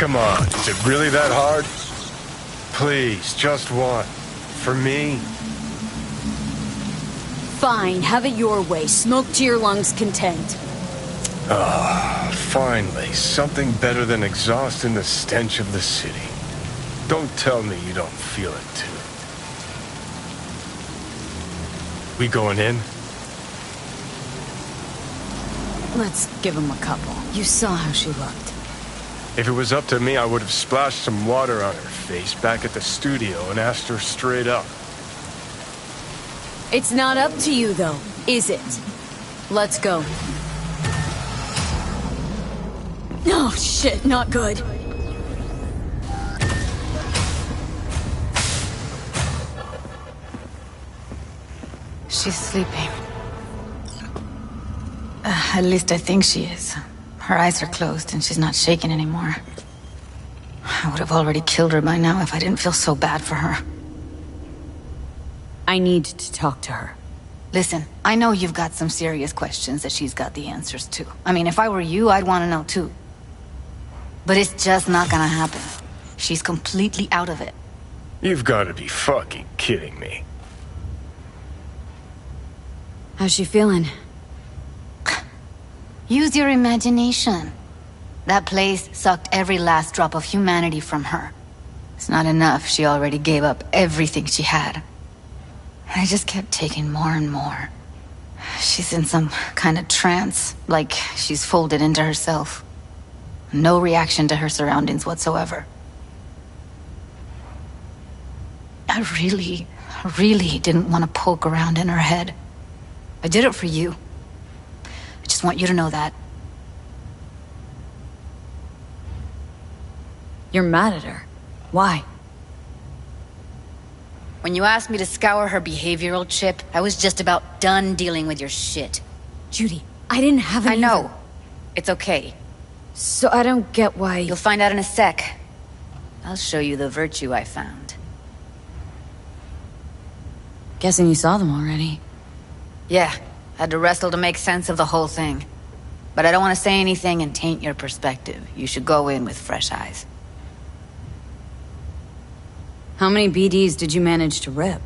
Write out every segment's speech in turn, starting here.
Come on, is it really that hard? Please, just one. For me? Fine, have it your way. Smoke to your lungs' content. Ah, finally, something better than exhaust in the stench of the city. Don't tell me you don't feel it too. We going in? Let's give him a couple. You saw how she looked. If it was up to me, I would have splashed some water on her face back at the studio and asked her straight up. It's not up to you, though, is it? Let's go. Oh, shit, not good. She's sleeping. At least I think she is. Her eyes are closed and she's not shaking anymore. I would have already killed her by now if I didn't feel so bad for her. I need to talk to her. Listen, I know you've got some serious questions that she's got the answers to. I mean, if I were you, I'd want to know too. But it's just not gonna happen. She's completely out of it. You've got to be fucking kidding me. How's she feeling? Use your imagination. That place sucked every last drop of humanity from her. It's not enough, she already gave up everything she had. I just kept taking more and more. She's in some kind of trance, like she's folded into herself. No reaction to her surroundings whatsoever. I really didn't want to poke around in her head. I did it for you. I just want you to know that. You're mad at her. Why? When you asked me to scour her behavioral chip, I was just about done dealing with your shit. Judy, I didn't have any... I know. It's okay. So I don't get why... You'll find out in a sec. I'll show you the virtue I found. Guessing you saw them already. Yeah, had to wrestle to make sense of the whole thing. But I don't want to say anything and taint your perspective. You should go in with fresh eyes. How many BDs did you manage to rip?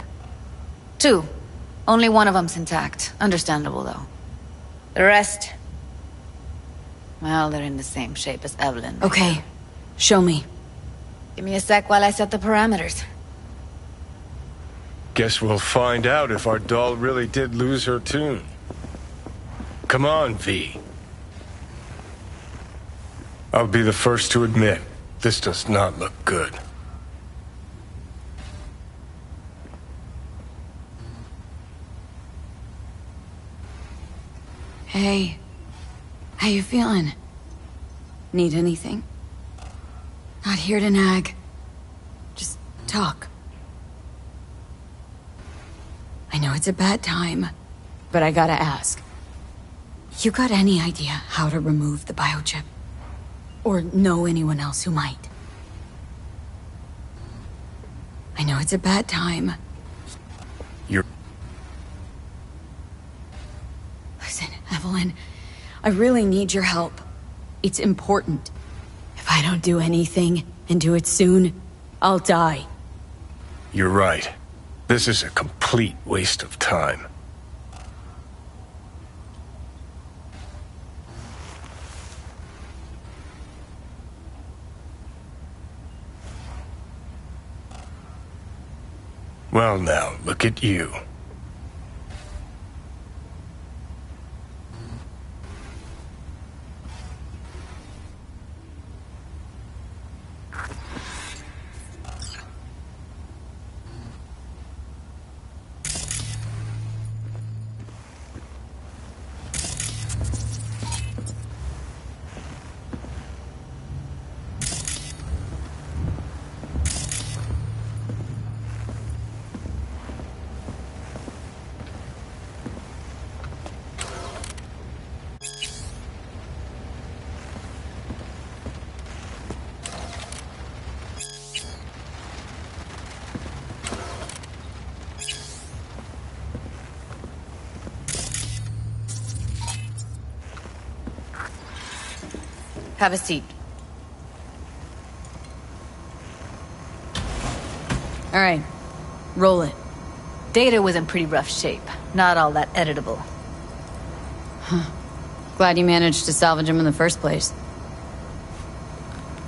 2. Only one of them's intact. Understandable, though. The rest... well, they're in the same shape as Evelyn. Okay. Show me. Give me a sec while I set the parameters. Guess we'll find out if our doll really did lose her tune. Come on, V. I'll be the first to admit, this does not look good. Hey. How you feeling? Need anything? Not here to nag. Just talk. I know it's a bad time, but I gotta ask. You got any idea how to remove the biochip? Or know anyone else who might? I know it's a bad time. Listen, Evelyn, I really need your help. It's important. If I don't do anything, and do it soon, I'll die. You're right. This is a complete waste of time. Well now, look at you. Have a seat. Alright, roll it. Data was in pretty rough shape. Not all that editable. Glad you managed to salvage him in the first place.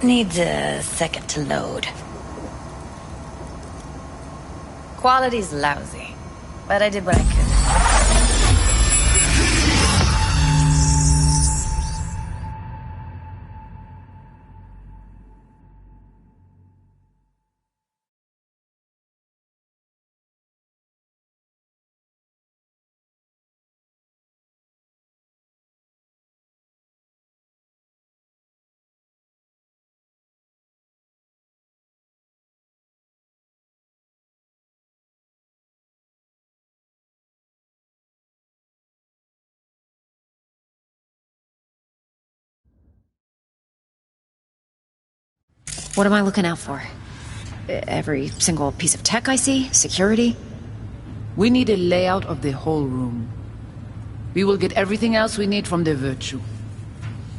Needs a second to load. Quality's lousy, but I did what I could. What am I looking out for? Every single piece of tech I see? Security? We need a layout of the whole room. We will get everything else we need from the Virtue.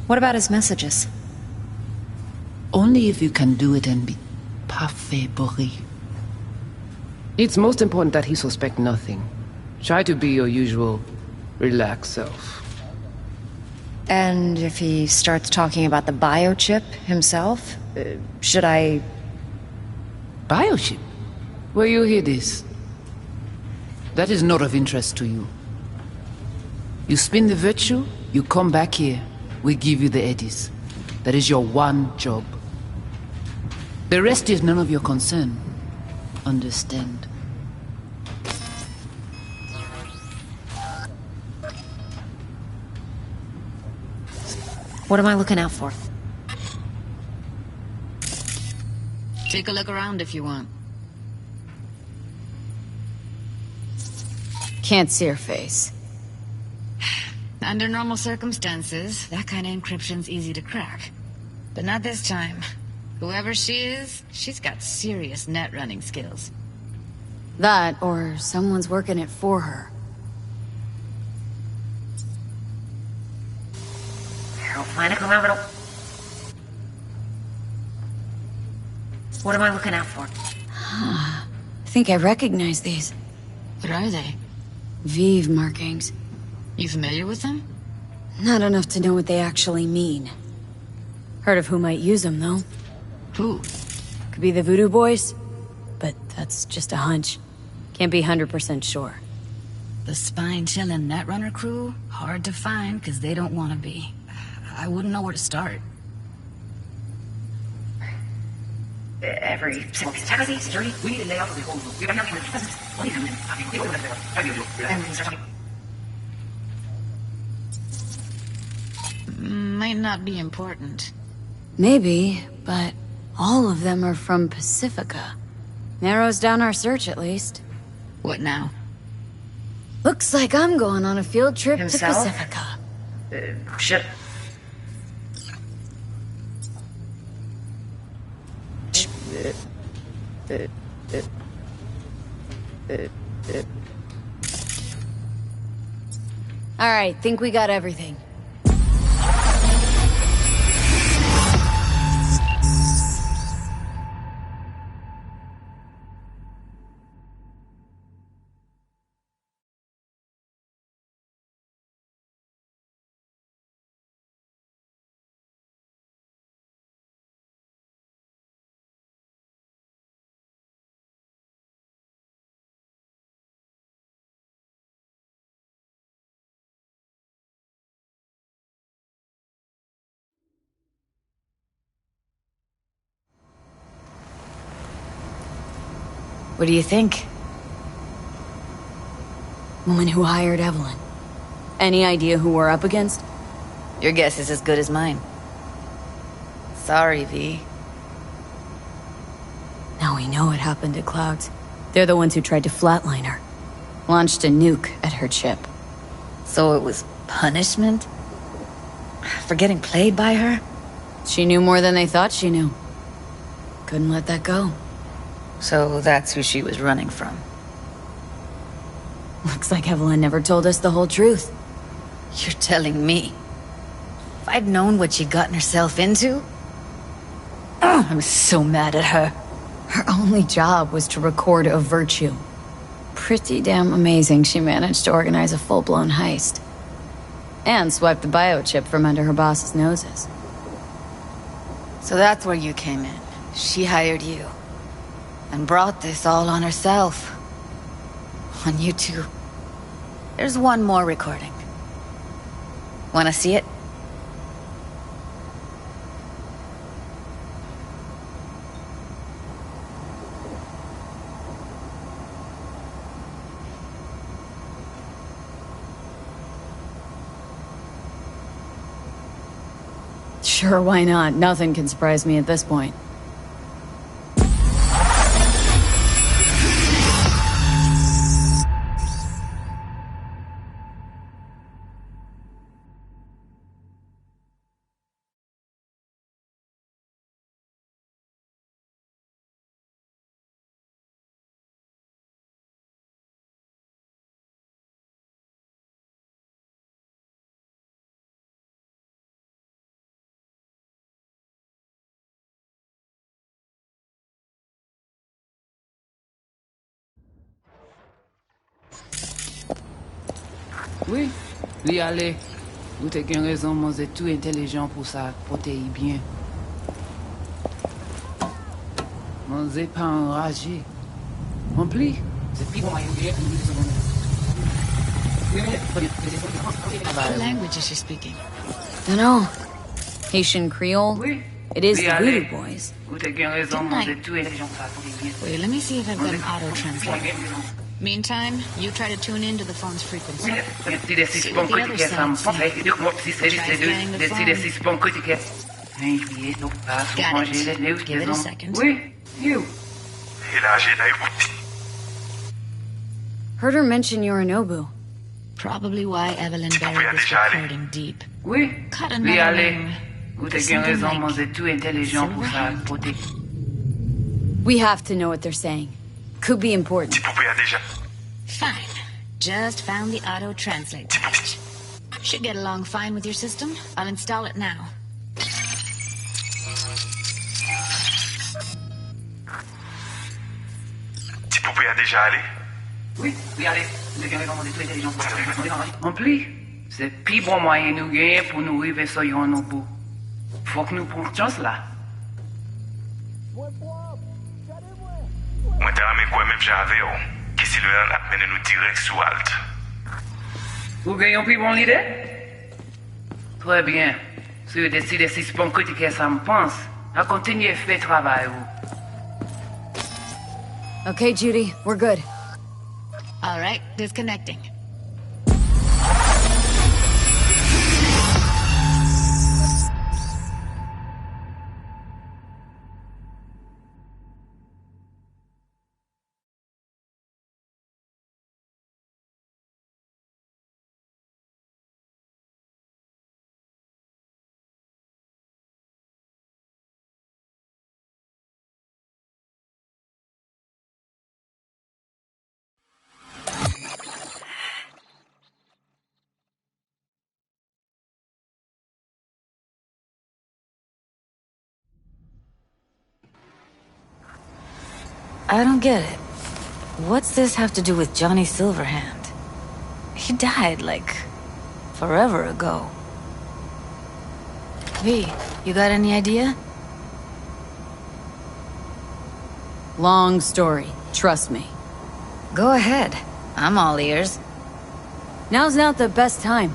What about his messages? Only if you can do it and be parfait bourré. It's most important that he suspect nothing. Try to be your usual, relaxed self. And if he starts talking about the biochip himself, should I... Biochip? Where you hear this? That is not of interest to you. You spin the Virtue, you come back here, we give you the eddies. That is your one job. The rest is none of your concern. Understand? What am I looking out for? Take a look around if you want. Can't see her face. Under normal circumstances, that kind of encryption's easy to crack. But not this time. Whoever she is, she's got serious net running skills. That, or someone's working it for her. What am I looking out for? I think I recognize these. What are they? Vive markings. You familiar with them? Not enough to know what they actually mean. Heard of who might use them, though. Who? Could be the Voodoo Boys, but that's just a hunch. Can't be 100% sure. The spine-chilling Netrunner crew? Hard to find, because they don't want to be. I wouldn't know where to start. Every single piece of tech I see, security, we need a layout of the whole room. We have human presence. What do you Might not be important. Maybe, but all of them are from Pacifica. Narrows down our search, at least. What now? Looks like I'm going on a field trip Himself? to Pacifica. Shit. Alright, think we got everything. What do you think? Woman who hired Evelyn. Any idea who we're up against? Your guess is as good as mine. Sorry, V. Now we know what happened to Clouds. They're the ones who tried to flatline her. Launched a nuke at her chip. So it was punishment? For getting played by her? She knew more than they thought she knew. Couldn't let that go. So that's who she was running from. Looks like Evelyn never told us the whole truth. You're telling me? If I'd known what she'd gotten herself into? I'm so mad at her. Her only job was to record a virtue. Pretty damn amazing she managed to organize a full-blown heist. And swipe the biochip from under her boss's noses. So that's where you came in. She hired you. And brought this all on herself. On you too. There's one more recording. Wanna see it? Sure, why not? Nothing can surprise me at this point. Oui, li ale. Ou te gen raison, moi c'est tout intelligent pour ça, pour te y bien. Moi c'est pas enragé. Rempli. C'est plus bon à y bien pour nous. What language is she speaking? Dunno. Haitian Creole? Oui. It is Li the ale. Voodoo Boys. Ou te gen raison, moi c'est tout intelligent pour ça, pour te y bien. Wait, let me see if I've got an auto-translate. Meantime, you try to tune into the phone's frequency. See what the other side says. Try scanning the phone. Got it. Give it a second. Oui, you. Heard her mention Yorinobu. Probably why Evelyn buried this recording deep. Oui. Cut Li another ale. ring. Ou te For gen something raison, moi like c'est tout intelligent pour ça, pour te... We have to know what they're saying. Could be important. Fine. Just found the auto-translate page. Should get along fine with your system. I'll install it now. Oui, oui, allez. Vous avez raison, c'est tout intelligent pour ça. Rempli. C'est plus bon moyen nous gagner pour nous arriver sur yon nos bout. Faut que nous prenions chance là. Mwen te rame kwa mèm jave yo, ki si lè an ap mène nou direk sou alt. Vous gagnez un plus bon idée? Très bien. Si vous décidez si c'est bon que ça me pense, à continuer à faire travail. Okay, Judy, we're good. All right, disconnecting. I don't get it. What's this have to do with Johnny Silverhand? He died, like, forever ago. V, you got any idea? Long story. Trust me. Go ahead. I'm all ears. Now's not the best time.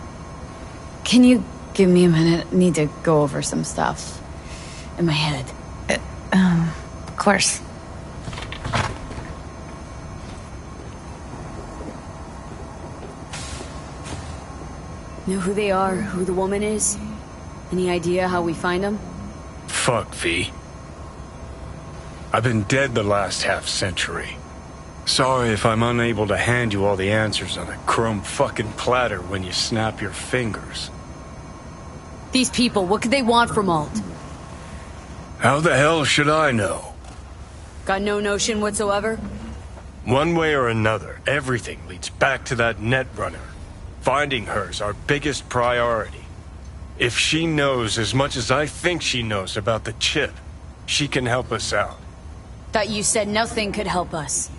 Can you give me a minute? Need to go over some stuff in my head. Of course. Know who they are, who the woman is? Any idea how we find them? Fuck, V. I've been dead the last half-century. Sorry if I'm unable to hand you all the answers on a chrome fucking platter when you snap your fingers. These people, what could they want from Alt? How the hell should I know? Got no notion whatsoever? One way or another, everything leads back to that Netrunner. Finding her's our biggest priority. If she knows as much as I think she knows about the chip, she can help us out. Thought you said nothing could help us.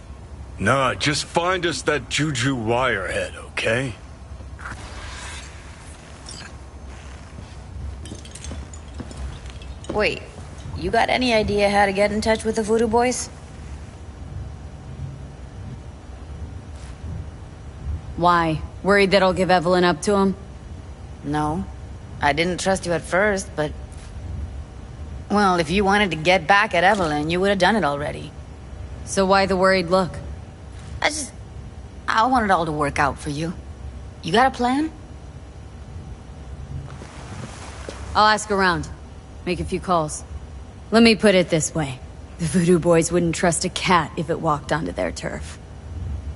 Nah, just find us that Juju wirehead, okay? Wait, you got any idea how to get in touch with the Voodoo Boys? Why? Worried that I'll give Evelyn up to him? No. I didn't trust you at first, but... Well, if you wanted to get back at Evelyn, you would have done it already. So why the worried look? I want it all to work out for you. You got a plan? I'll ask around. Make a few calls. Let me put it this way. The Voodoo Boys wouldn't trust a cat if it walked onto their turf.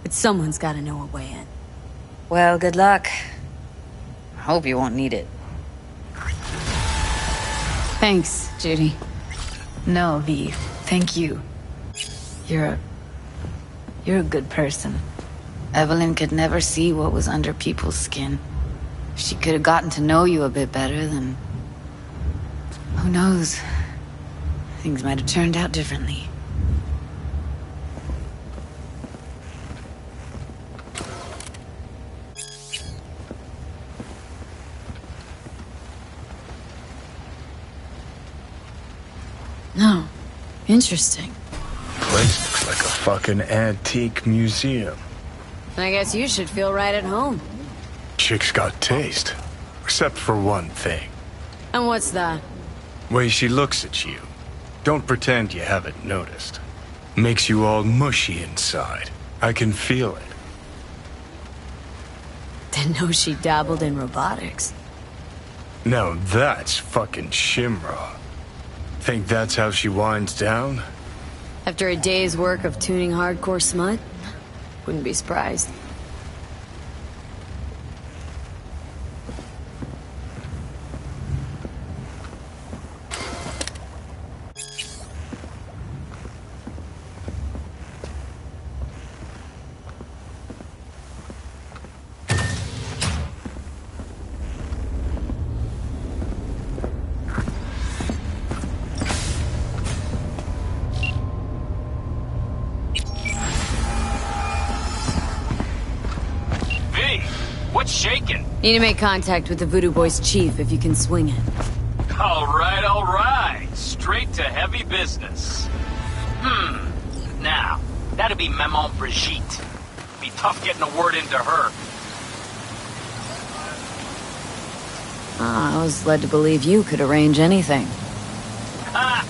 But someone's gotta know a way in. Well, good luck. I hope you won't need it. Thanks, Judy. No, V. Thank you. You're a good person. Evelyn could never see what was under people's skin. If she could have gotten to know you a bit better, then... who knows? Things might have turned out differently. No. Interesting. Place looks like a fucking antique museum. I guess you should feel right at home. Chick's got taste. Except for one thing. And what's that? Way she looks at you. Don't pretend you haven't noticed. Makes you all mushy inside. I can feel it. Didn't know she dabbled in robotics. Now that's fucking Shimra. Think that's how she winds down? After a day's work of tuning hardcore smut? Wouldn't be surprised. What's shaking? Need to make contact with the Voodoo Boys chief if you can swing it. All right. Straight to heavy business. Now, that'd be Maman Brigitte. Be tough getting a word into her. I was led to believe you could arrange anything. Ha!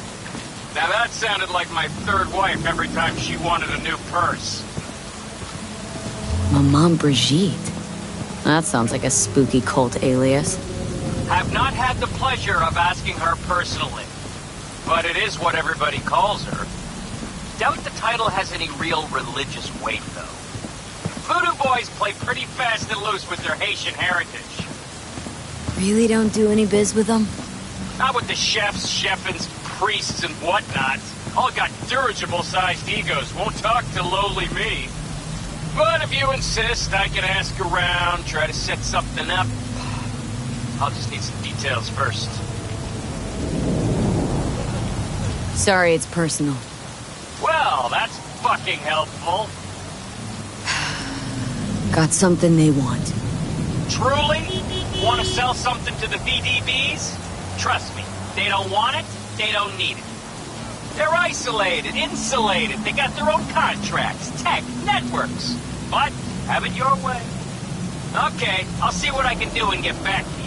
Now that sounded like my third wife every time she wanted a new purse. Maman Brigitte. That sounds like a spooky cult alias. I've not had the pleasure of asking her personally, but it is what everybody calls her. Doubt the title has any real religious weight, though. Voodoo Boys play pretty fast and loose with their Haitian heritage. Really don't do any biz with them? Not with the chefs, chefins, priests, and whatnot. All got dirigible-sized egos, won't talk to lowly me. But if you insist, I can ask around, try to set something up. I'll just need some details first. Sorry, it's personal. Well, that's fucking helpful. Got something they want. Truly? Want to sell something to the VDBs? Trust me, they don't want it, they don't need it. They're isolated, insulated, they got their own contracts, tech, networks. But, have it your way. Okay, I'll see what I can do and get back to you.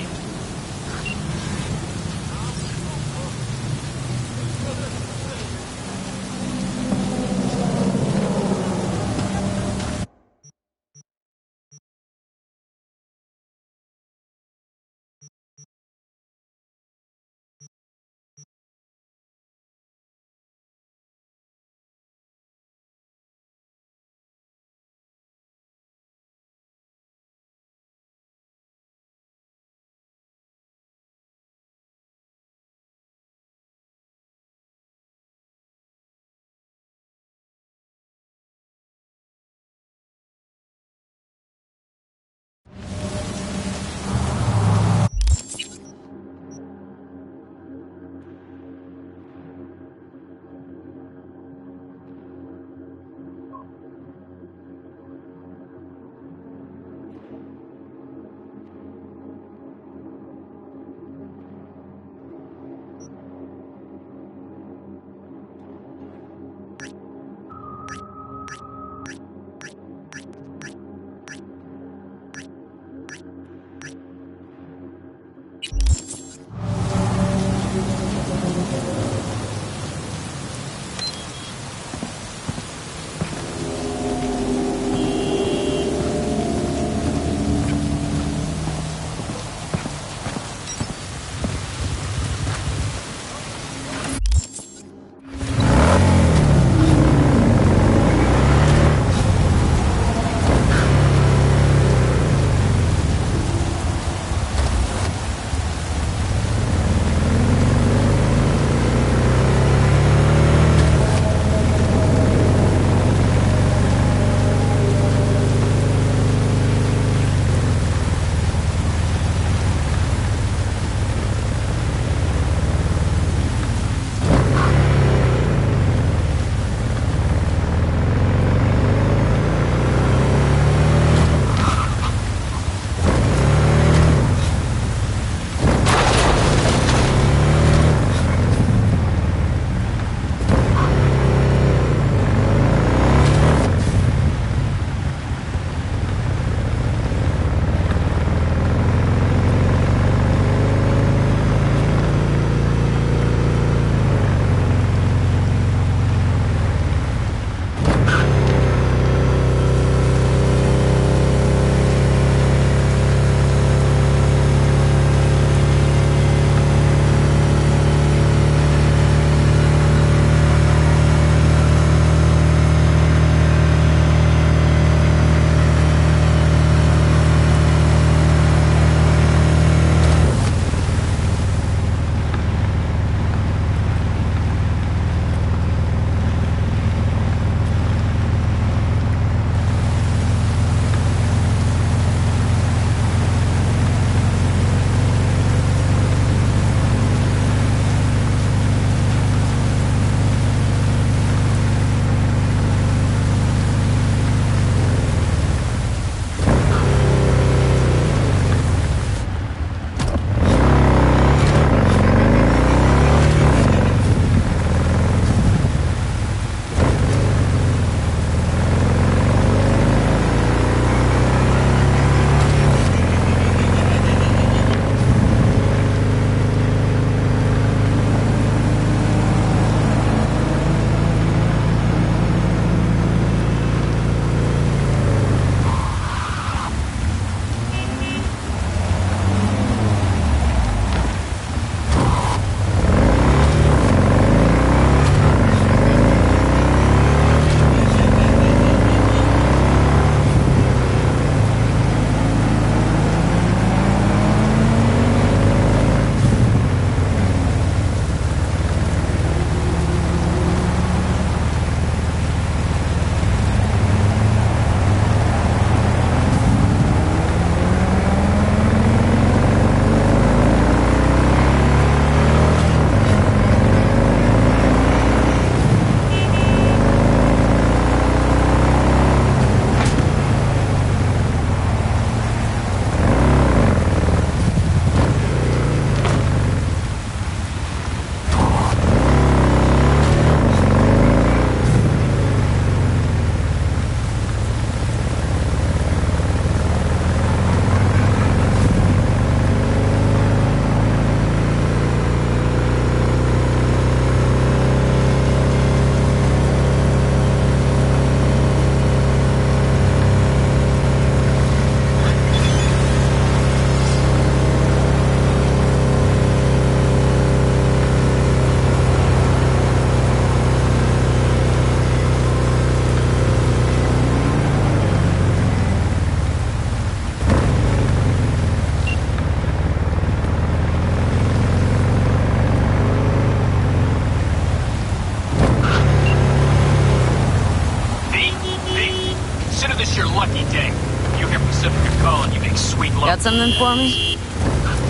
something for me?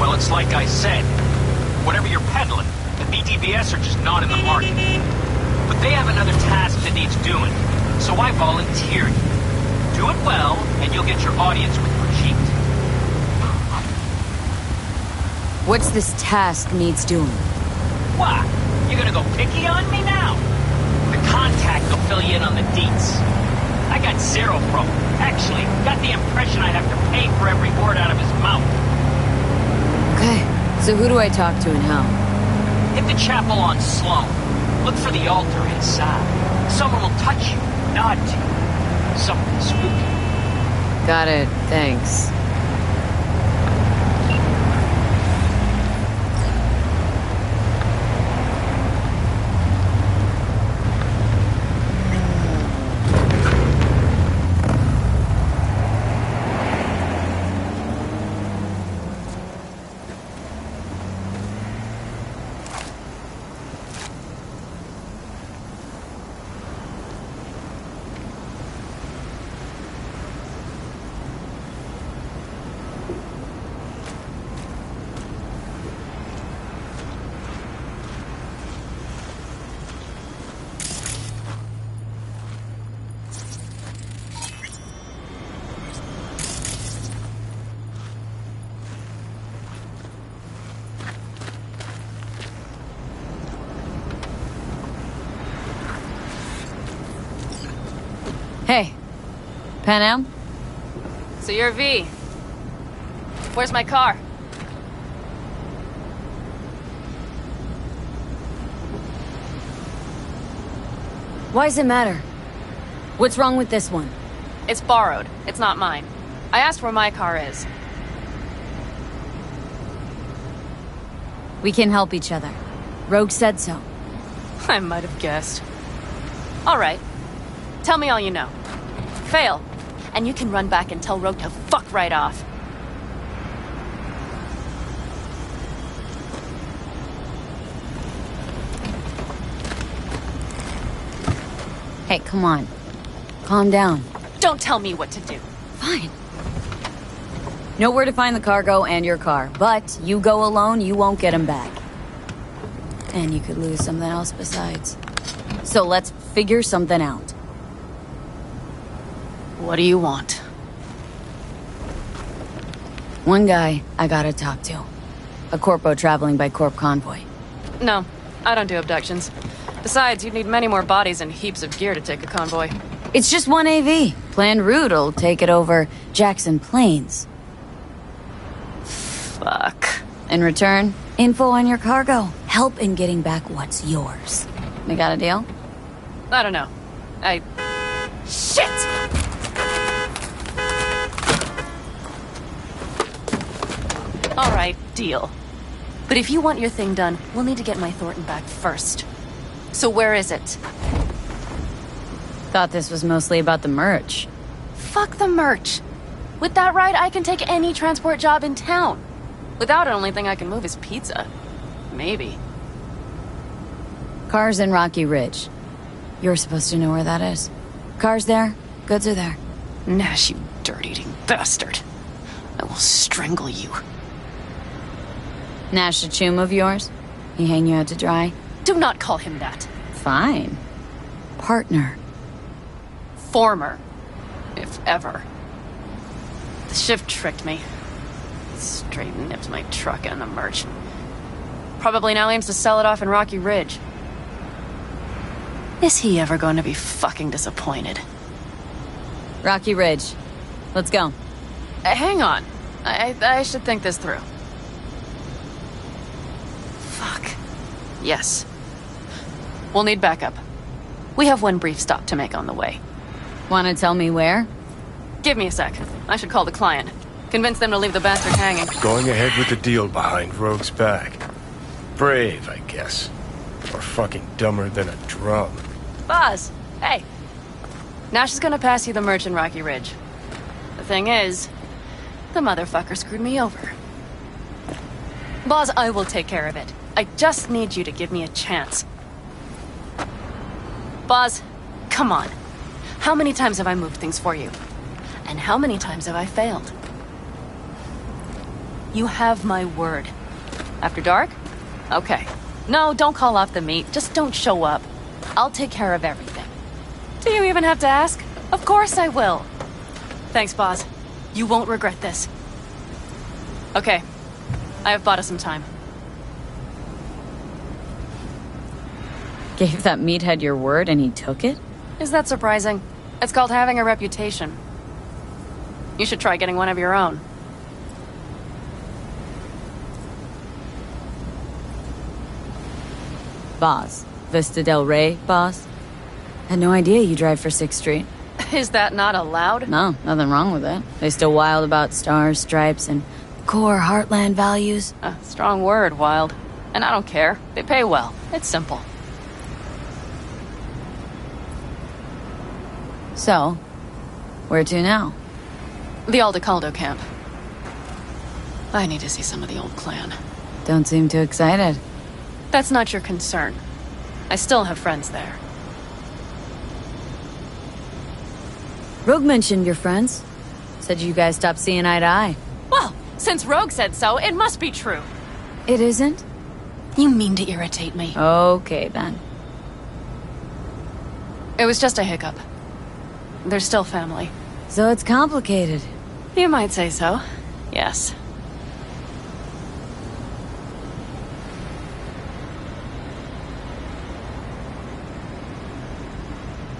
Well, it's like I said. Whatever you're peddling, the BTBS are just not in the market. But they have another task that needs doing, so I volunteered. Do it well, and you'll get your audience with Brigitte. What's this task needs doing? What? You gonna go picky on me now? The contact will fill you in on the deets. I got zero pro. Actually, got the impression I have to pay for every word out of his mouth. Okay, so who do I talk to and how? Hit the chapel on Sloan. Look for the altar inside. Someone will touch you, nod to you. Something spooky. Got it, thanks. Hey, Panam? So you're V. Where's my car? Why does it matter? What's wrong with this one? It's borrowed. It's not mine. I asked where my car is. We can help each other. Rogue said so. I might have guessed. All right. Tell me all you know. Fail, and you can run back and tell Rogue to fuck right off. Hey, come on. Calm down. Don't tell me what to do. Fine. Know where to find the cargo and your car, but you go alone, you won't get them back. And you could lose something else besides. So let's figure something out. What do you want? One guy I gotta talk to. A corpo traveling by corp convoy. No, I don't do abductions. Besides, you'd need many more bodies and heaps of gear to take a convoy. It's just one AV. Planned route'll take it over Jackson Plains. Fuck. In return, info on your cargo. Help in getting back what's yours. We got a deal? I don't know. Shit! Alright, deal. But if you want your thing done, we'll need to get my Thornton back first. So where is it? Thought this was mostly about the merch. Fuck the merch. With that ride, I can take any transport job in town. Without it, only thing I can move is pizza. Maybe. Cars in Rocky Ridge. You're supposed to know where that is. Cars there, goods are there. Nash, you dirt-eating bastard. I will strangle you. Nash a chum of yours? He hang you out to dry? Do not call him that. Fine. Partner. Former. If ever. The shift tricked me. Straight nipped my truck and the merch. Probably now aims to sell it off in Rocky Ridge. Is he ever going to be fucking disappointed? Rocky Ridge. Let's go. Hang on. I should think this through. Fuck. Yes. We'll need backup. We have one brief stop to make on the way. Wanna tell me where? Give me a sec. I should call the client. Convince them to leave the bastard hanging. Going ahead with the deal behind Rogue's back. Brave, I guess. Or fucking dumber than a drum. Boz, hey. Nash is gonna pass you the merch in Rocky Ridge. The thing is, the motherfucker screwed me over. Boz, I will take care of it. I just need you to give me a chance. Boz, come on. How many times have I moved things for you? And how many times have I failed? You have my word. After dark? Okay. No, don't call off the meet. Just don't show up. I'll take care of everything. Do you even have to ask? Of course I will. Thanks, boss. You won't regret this. Okay. I have bought us some time. Gave that meathead your word and he took it? Is that surprising? It's called having a reputation. You should try getting one of your own. Boss. Vista Del Rey, boss? Had no idea you drive for 6th Street. Is that not allowed? No, nothing wrong with it. They still wild about stars, stripes, and core heartland values. Strong word, wild. And I don't care. They pay well. It's simple. So, where to now? The Aldecaldo camp. I need to see some of the old clan. Don't seem too excited. That's not your concern. I still have friends there. Rogue mentioned your friends. Said you guys stopped seeing eye to eye. Well, since Rogue said so, it must be true. It isn't? You mean to irritate me. Okay, then. It was just a hiccup. They're still family. So it's complicated. You might say so. Yes.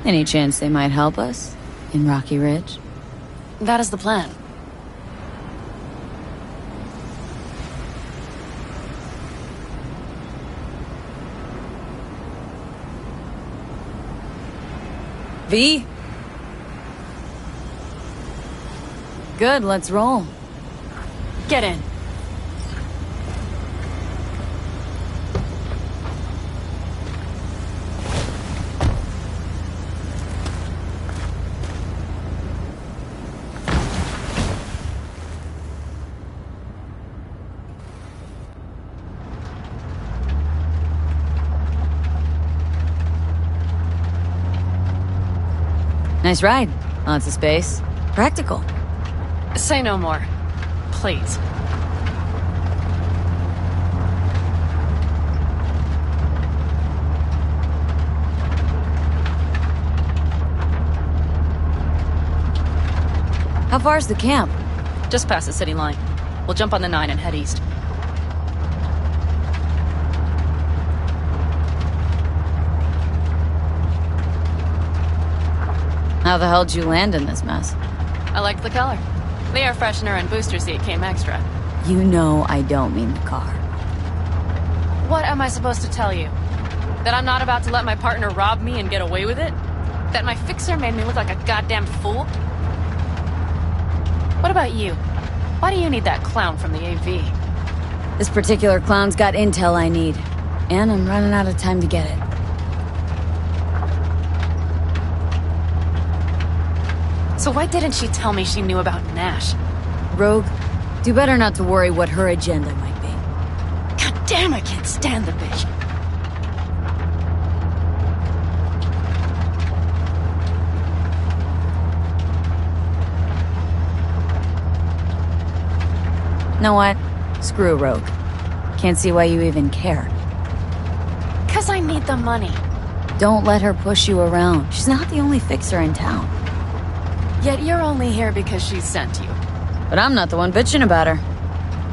Any chance they might help us? In Rocky Ridge? That is the plan. V? Good, let's roll. Get in. Nice ride. Lots of space. Practical. Say no more. Please. How far's the camp? Just past the city line. We'll jump on the 9 and head east. How the hell did you land in this mess? I liked the color. The air freshener and booster seat came extra. You know I don't mean the car. What am I supposed to tell you? That I'm not about to let my partner rob me and get away with it? That my fixer made me look like a goddamn fool? What about you? Why do you need that clown from the AV? This particular clown's got intel I need. And I'm running out of time to get it. So why didn't she tell me she knew about Nash? Rogue, do better not to worry what her agenda might be. God damn, I can't stand the bitch. Know what? Screw Rogue. Can't see why you even care. 'Cause I need the money. Don't let her push you around. She's not the only fixer in town. Yet you're only here because she sent you. But I'm not the one bitching about her.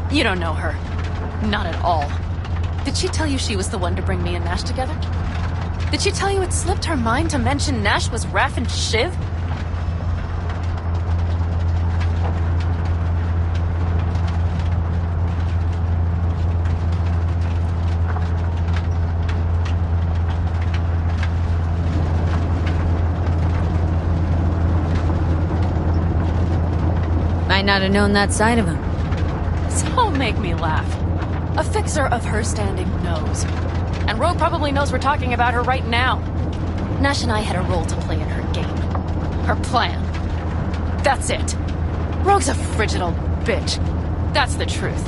You don't know her. Not at all. Did she tell you she was the one to bring me and Nash together? Did she tell you it slipped her mind to mention Nash was Raph and Shiv? Might not have known that side of him. Don't make me laugh. A fixer of her standing knows. And Rogue probably knows we're talking about her right now. Nash and I had a role to play in her game. Her plan. That's it. Rogue's a frigid old bitch. That's the truth.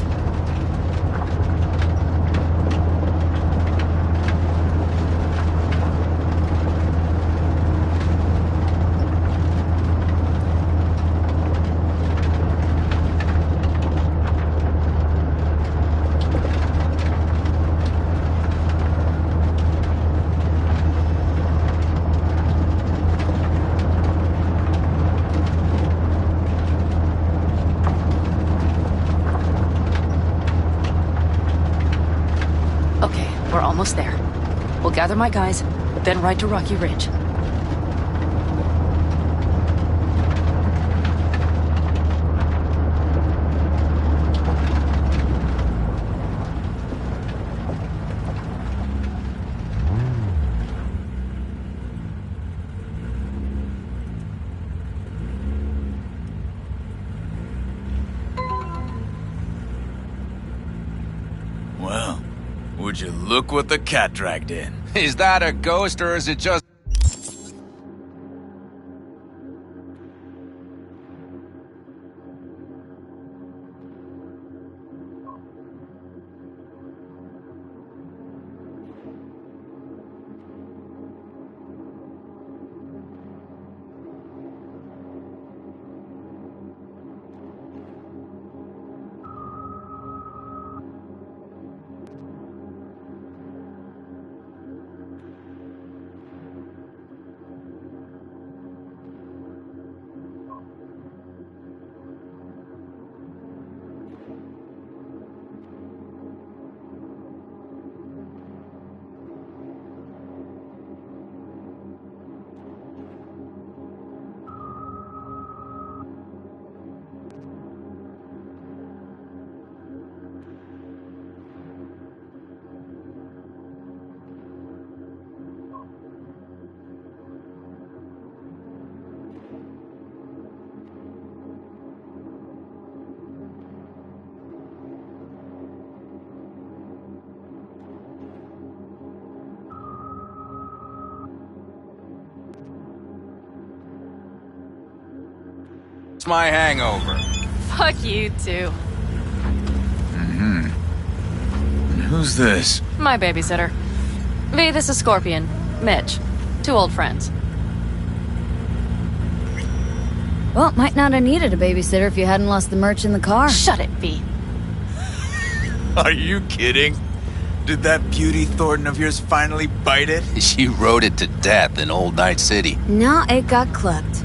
We're almost there. We'll gather my guys, then ride to Rocky Ridge. Well, would you look what the cat dragged in? Is that a ghost or is it just... It's my hangover. Fuck you, too. And who's this? My babysitter. V, this is Scorpion. Mitch. 2 old friends. Well, might not have needed a babysitter if you hadn't lost the merch in the car. Shut it, V. Are you kidding? Did that beauty Thornton of yours finally bite it? She rode it to death in Old Night City. No, it got clubbed.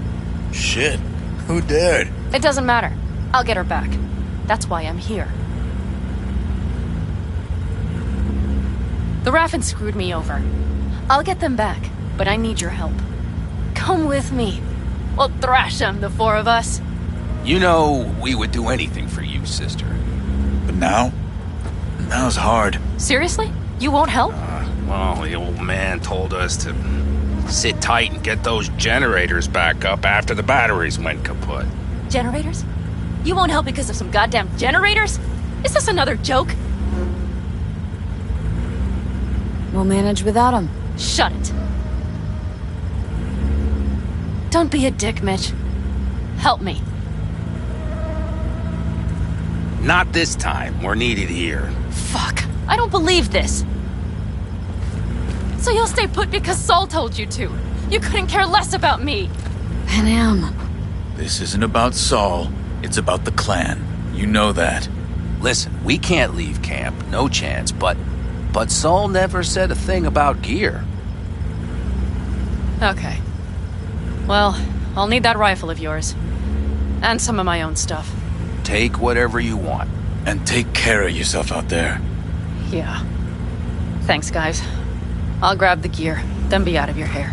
Shit. Who dared? It doesn't matter. I'll get her back. That's why I'm here. The Raffin screwed me over. I'll get them back, but I need your help. Come with me. We'll thrash them, the 4 of us. You know, we would do anything for you, sister. But now? Now's hard. Seriously? You won't help? Well, the old man told us to sit tight and get those generators back up after the batteries went kaput. Generators? You won't help because of some goddamn generators? Is this another joke? We'll manage without them. Shut it. Don't be a dick, Mitch. Help me. Not this time. We're needed here. Fuck. I don't believe this. So you'll stay put because Saul told you to. You couldn't care less about me. Panam. This isn't about Saul. It's about the clan. You know that. Listen, we can't leave camp. No chance, but Saul never said a thing about gear. Okay. Well, I'll need that rifle of yours. And some of my own stuff. Take whatever you want. And take care of yourself out there. Yeah. Thanks, guys. I'll grab the gear, then be out of your hair.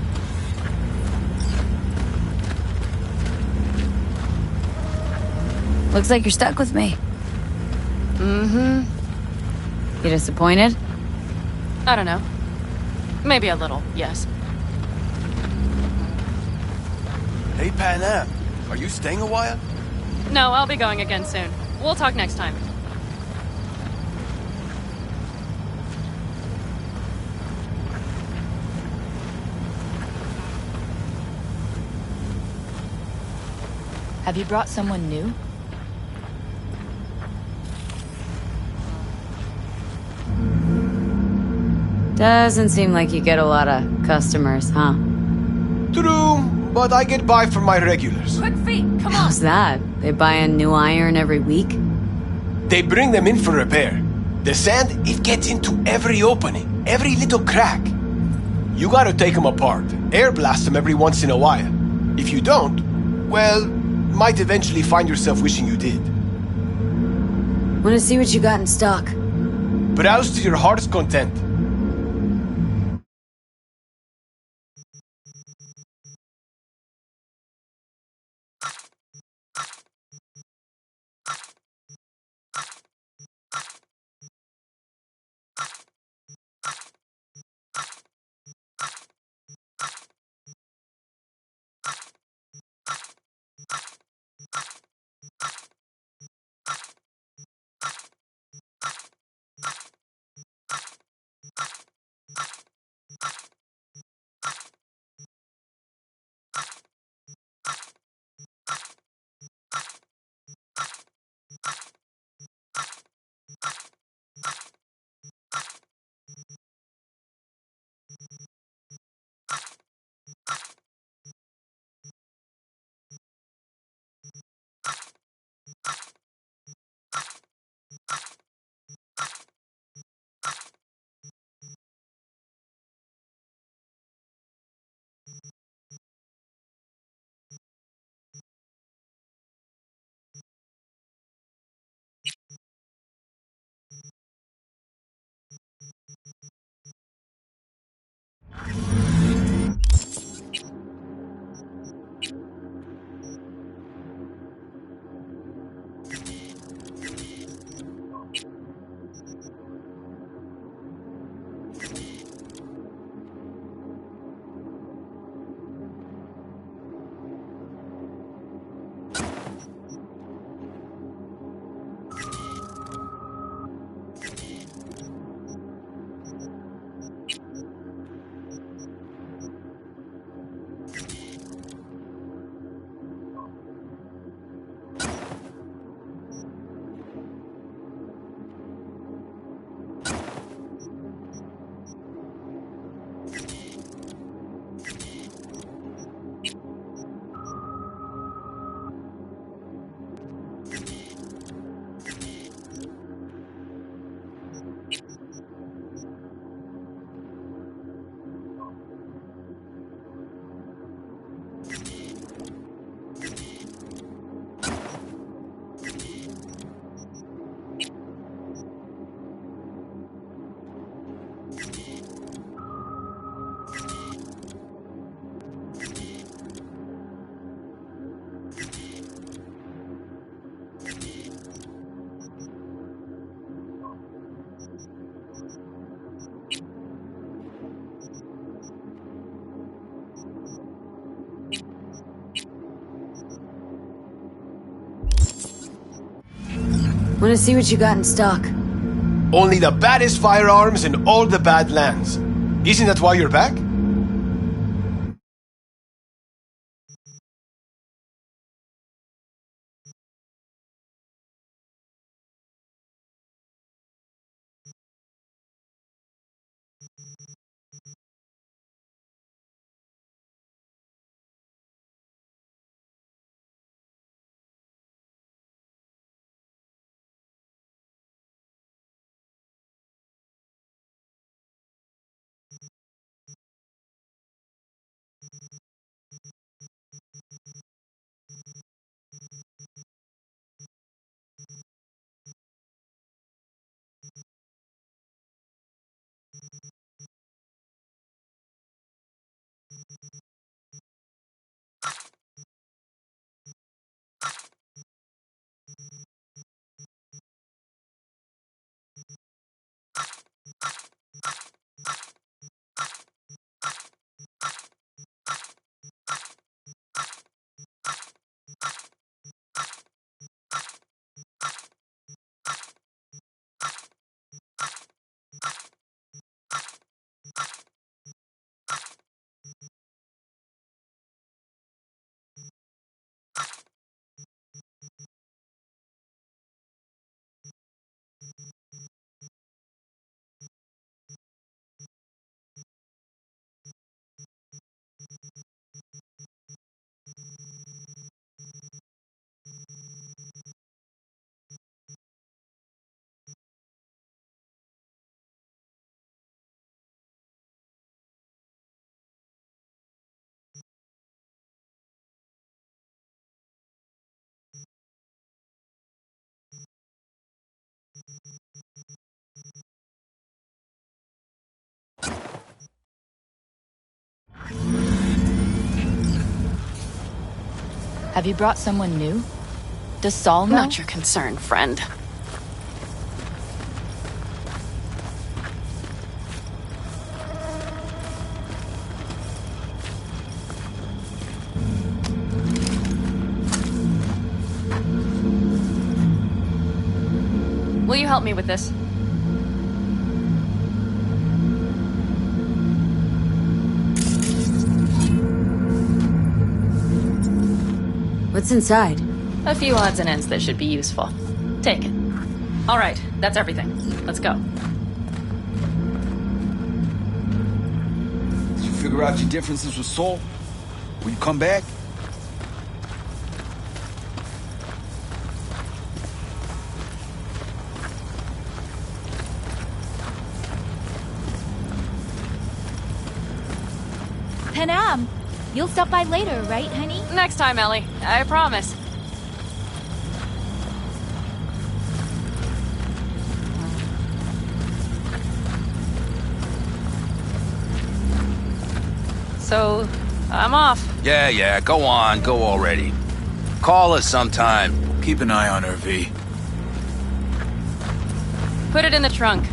Looks like you're stuck with me. Mm-hmm. You disappointed? I don't know. Maybe a little, yes. Hey, Panam. Are you staying a while? No, I'll be going again soon. We'll talk next time. Have you brought someone new? Doesn't seem like you get a lot of customers, huh? True, but I get by from my regulars. Quick feet, come on! How's that? They buy a new iron every week? They bring them in for repair. The sand, it gets into every opening, every little crack. You gotta take them apart, air blast them every once in a while. If you don't, well, might eventually find yourself wishing you did. Wanna see what you got in stock? Browse to your heart's content. Wanna see what you got in stock? Only the baddest firearms in all the Badlands. Isn't that why you're back? Have you brought someone new? Does Saul know? Not your concern, friend. Will you help me with this? What's inside? A few odds and ends that should be useful. Take it. All right, that's everything. Let's go. Did you figure out your differences with Saul? Will you come back? Panam, you'll stop by later, right, honey? Next time, Ellie. I promise. So, I'm off. Yeah, go on, go already. Call us sometime. Keep an eye on her, V. Put it in the trunk.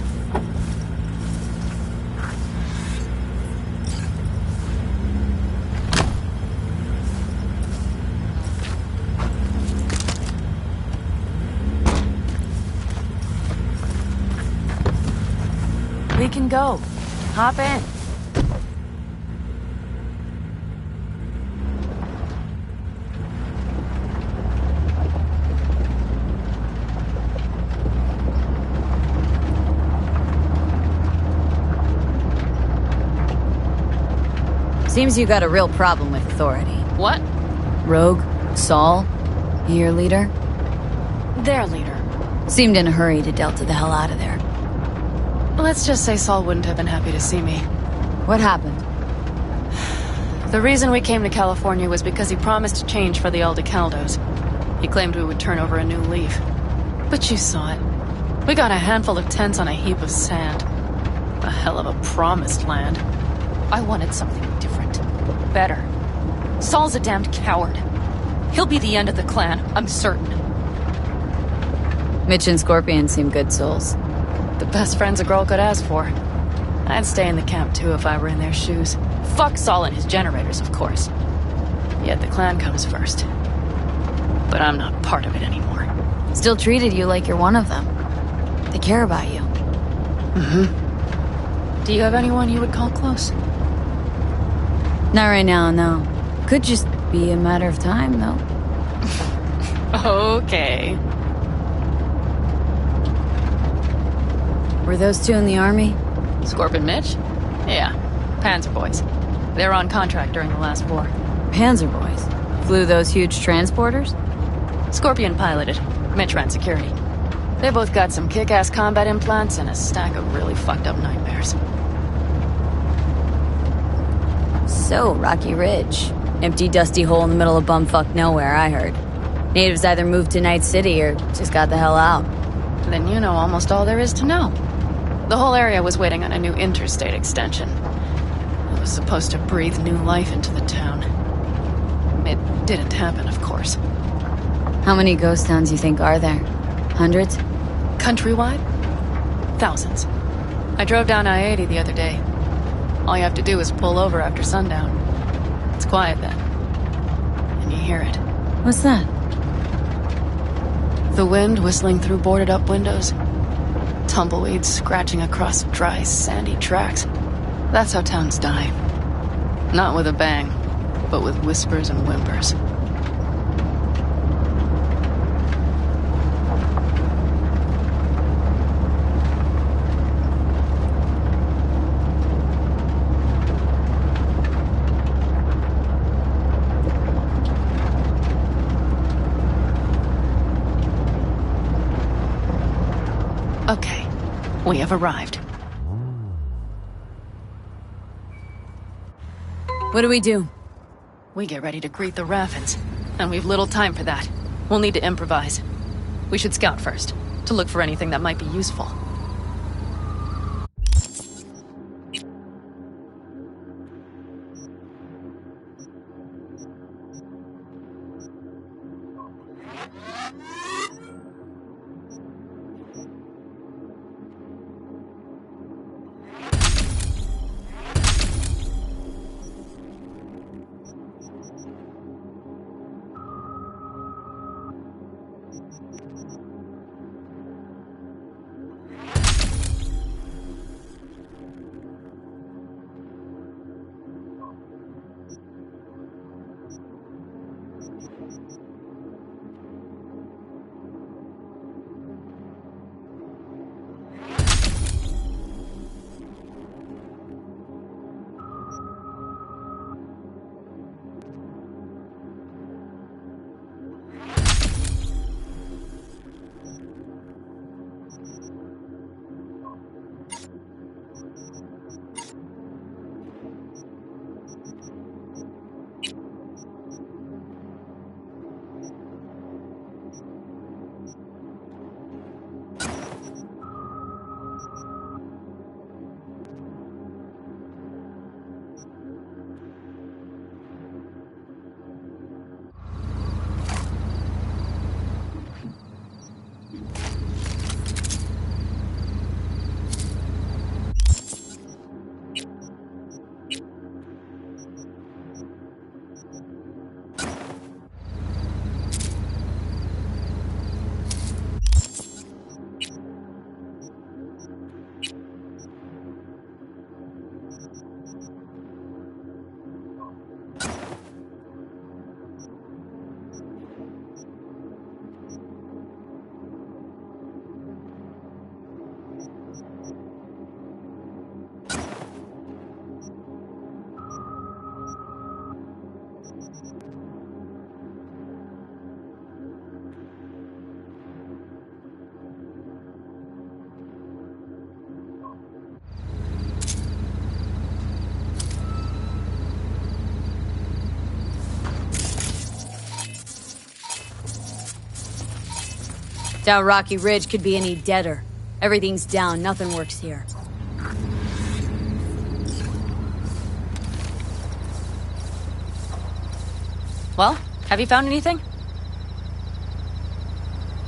We can go. Hop in. Seems you got a real problem with authority. What? Rogue? Saul? Your leader? Their leader. Seemed in a hurry to Delta the hell out of there. Let's just say Saul wouldn't have been happy to see me. What happened? The reason we came to California was because he promised to change for the Aldecaldos. He claimed we would turn over a new leaf. But you saw it. We got a handful of tents on a heap of sand. A hell of a promised land. I wanted something different. Better. Saul's a damned coward. He'll be the end of the clan, I'm certain. Mitch and Scorpion seem good souls. The best friends a girl could ask for. I'd stay in the camp too if I were in their shoes. Fuck Saul and his generators, of course. Yet the clan comes first. But I'm not part of it anymore. Still treated you like you're one of them. They care about you. Mm-hmm. Do you have anyone you would call close? Not right now, no. Could just be a matter of time, though. Okay. Were those two in the army? Scorp and Mitch? Yeah. Panzer boys. They were on contract during the last war. Panzer boys? Flew those huge transporters? Scorpion piloted. Mitch ran security. They both got some kick-ass combat implants and a stack of really fucked up nightmares. So, Rocky Ridge. Empty, dusty hole in the middle of bumfuck nowhere, I heard. Natives either moved to Night City or just got the hell out. Then you know almost all there is to know. The whole area was waiting on a new interstate extension. It was supposed to breathe new life into the town. It didn't happen, of course. How many ghost towns you think are there? Hundreds? Countrywide? Thousands. I drove down I-80 the other day. All you have to do is pull over after sundown. It's quiet then. And you hear it. What's that? The wind whistling through boarded-up windows. Tumbleweeds scratching across dry, sandy tracks. That's how towns die. Not with a bang, but with whispers and whimpers. Okay, we have arrived. What do we do? We get ready to greet the Raffins, and we've little time for that. We'll need to improvise. We should scout first, to look for anything that might be useful. Doubt Rocky Ridge could be any deader. Everything's down, nothing works here. Well, have you found anything?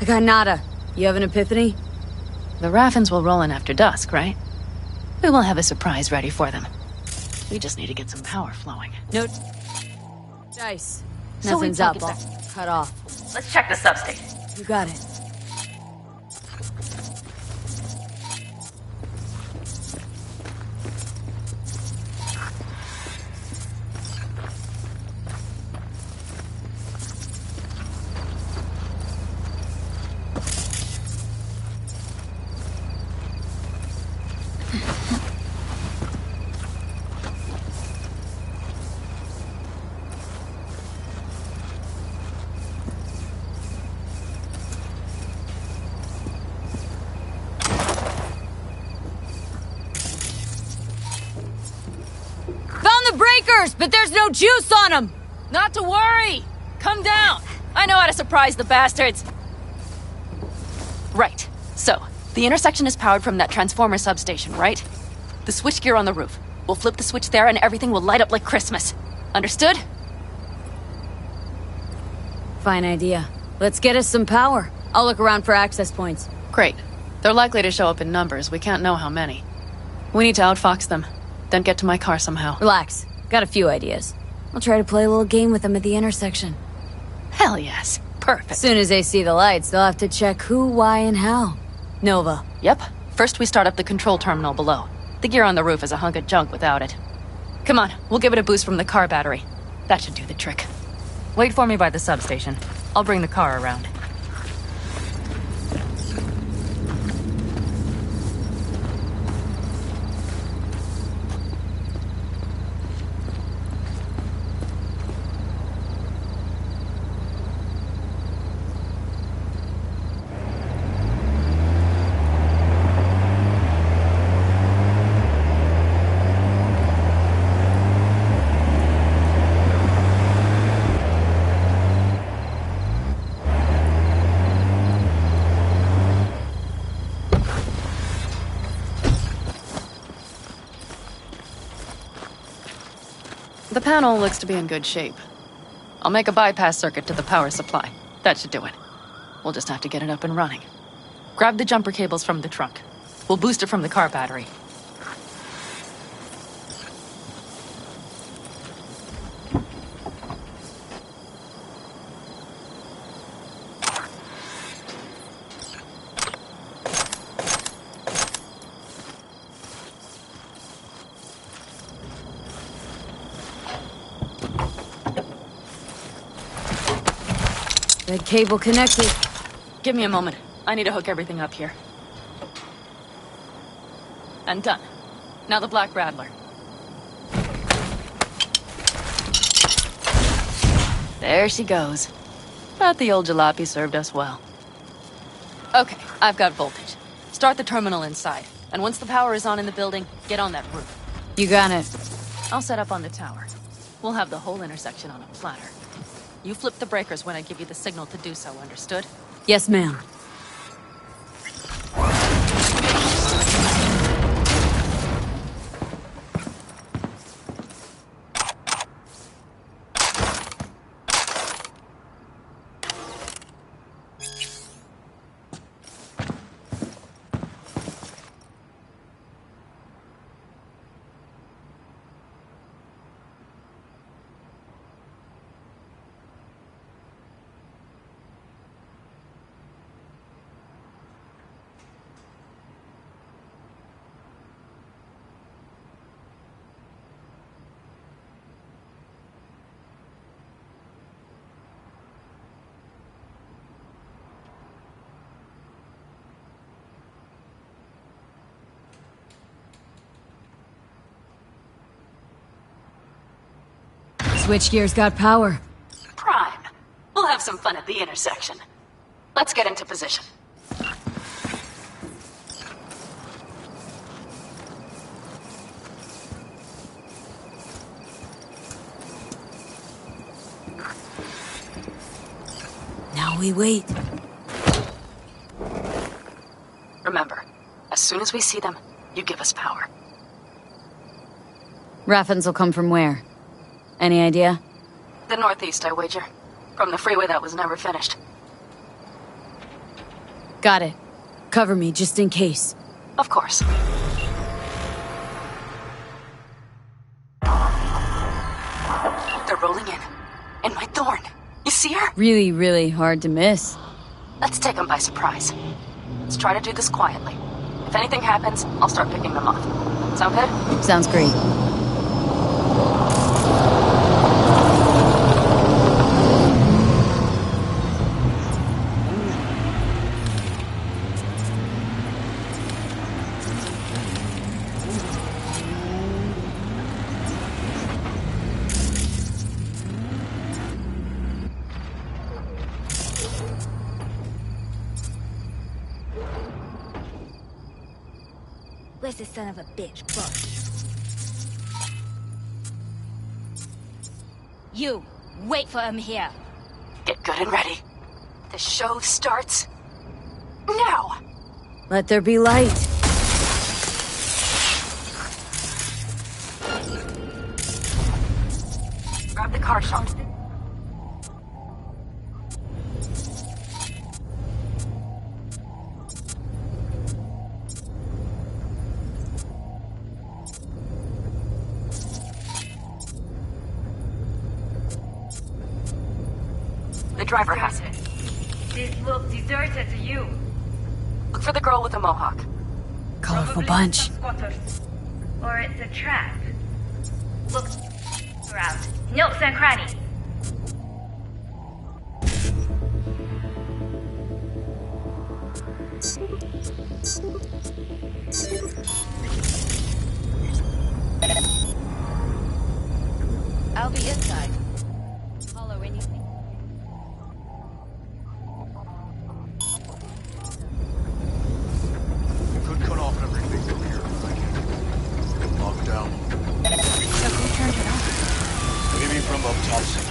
I got nada. You have an epiphany? The Raffins will roll in after dusk, right? We will have a surprise ready for them. We just need to get some power flowing. No dice. So Nothing's we up. take it I'll cut off. Let's check the substation. You got it. Found the breakers, but there's no juice on them! Not to worry! Come down! I know how to surprise the bastards! Right. So, the intersection is powered from that transformer substation, right? The switchgear on the roof. We'll flip the switch there and everything will light up like Christmas. Understood? Fine idea. Let's get us some power. I'll look around for access points. Great. They're likely to show up in numbers. We can't know how many. We need to outfox them. Then get to my car somehow. Relax. Got a few ideas. I'll try to play a little game with them at the intersection. Hell yes. Perfect. As soon as they see the lights, they'll have to check who, why, and how. Nova. Yep. First we start up the control terminal below. The gear on the roof is a hunk of junk without it. Come on, we'll give it a boost from the car battery. That should do the trick. Wait for me by the substation. I'll bring the car around. The panel looks to be in good shape. I'll make a bypass circuit to the power supply. That should do it. We'll just have to get it up and running. Grab the jumper cables from the trunk. We'll boost it from the car battery. Red cable connected. Give me a moment. I need to hook everything up here. And done. Now the Black Rattler. There she goes. But the old jalopy served us well. Okay, I've got voltage. Start the terminal inside. And once the power is on in the building, get on that roof. You got it. I'll set up on the tower. We'll have the whole intersection on a platter. You flip the breakers when I give you the signal to do so, understood? Yes, ma'am. Switchgear's got power. Prime. We'll have some fun at the intersection. Let's get into position. Now we wait. Remember, as soon as we see them, you give us power. Raffens will come from where? Any idea? The northeast, I wager. From the freeway that was never finished. Got it. Cover me, just in case. Of course. They're rolling in. And my thorn. You see her? Really, really hard to miss. Let's take them by surprise. Let's try to do this quietly. If anything happens, I'll start picking them off. Sound good? Sounds great. Where's the son of a bitch, boss? You, wait for him here. Get good and ready. The show starts now. Let there be light. Grab the car, Sean. The driver has it. This looks deserted to you. Look for the girl with the mohawk. Colorful bunch. Squatters. Or it's a trap. Look around. Nooks and crannies. I'll be inside. Follow anything. Could cut off everything from here. Locked down. So who turned it off? Maybe from up top.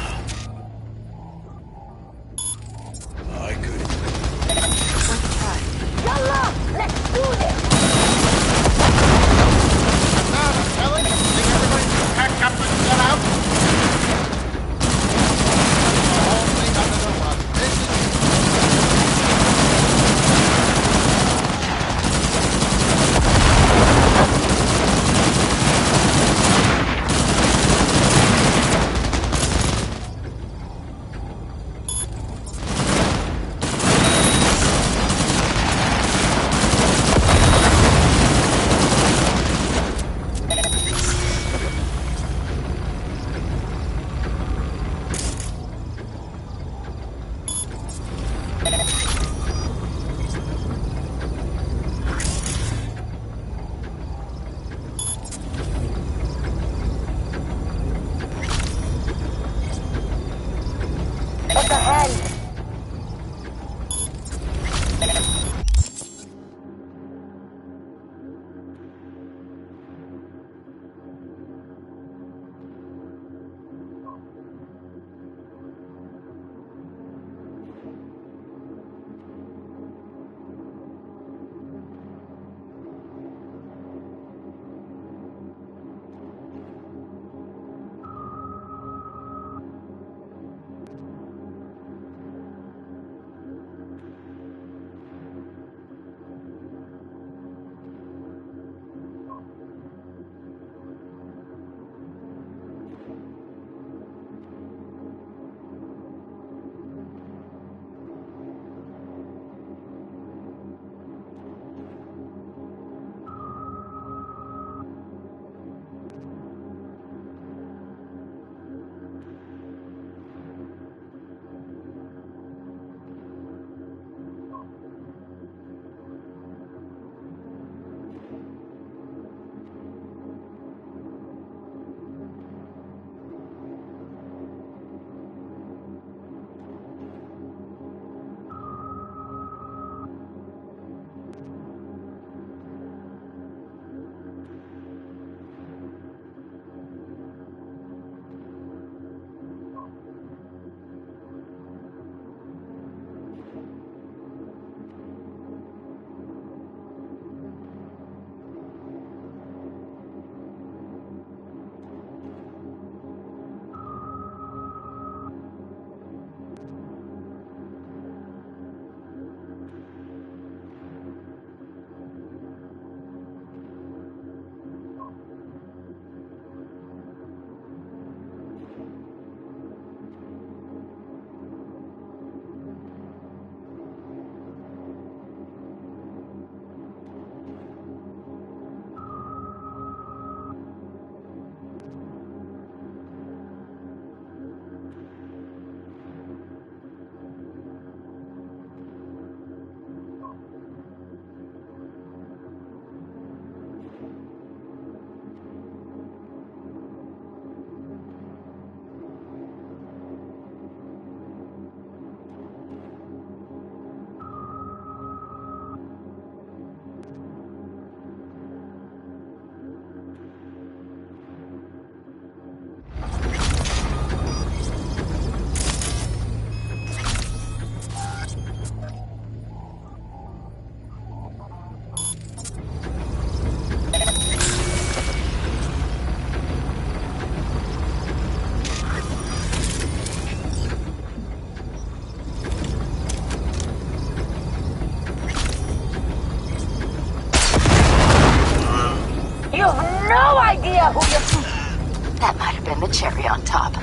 You have no idea who you're... That might have been the cherry on top.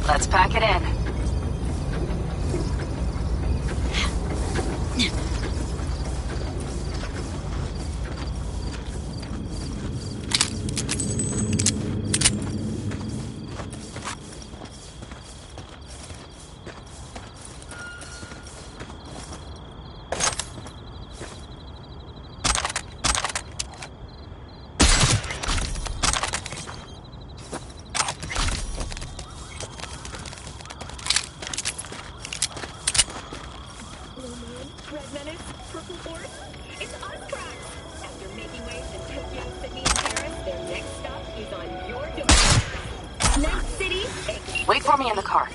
Let's pack it in. Wait for me in the car.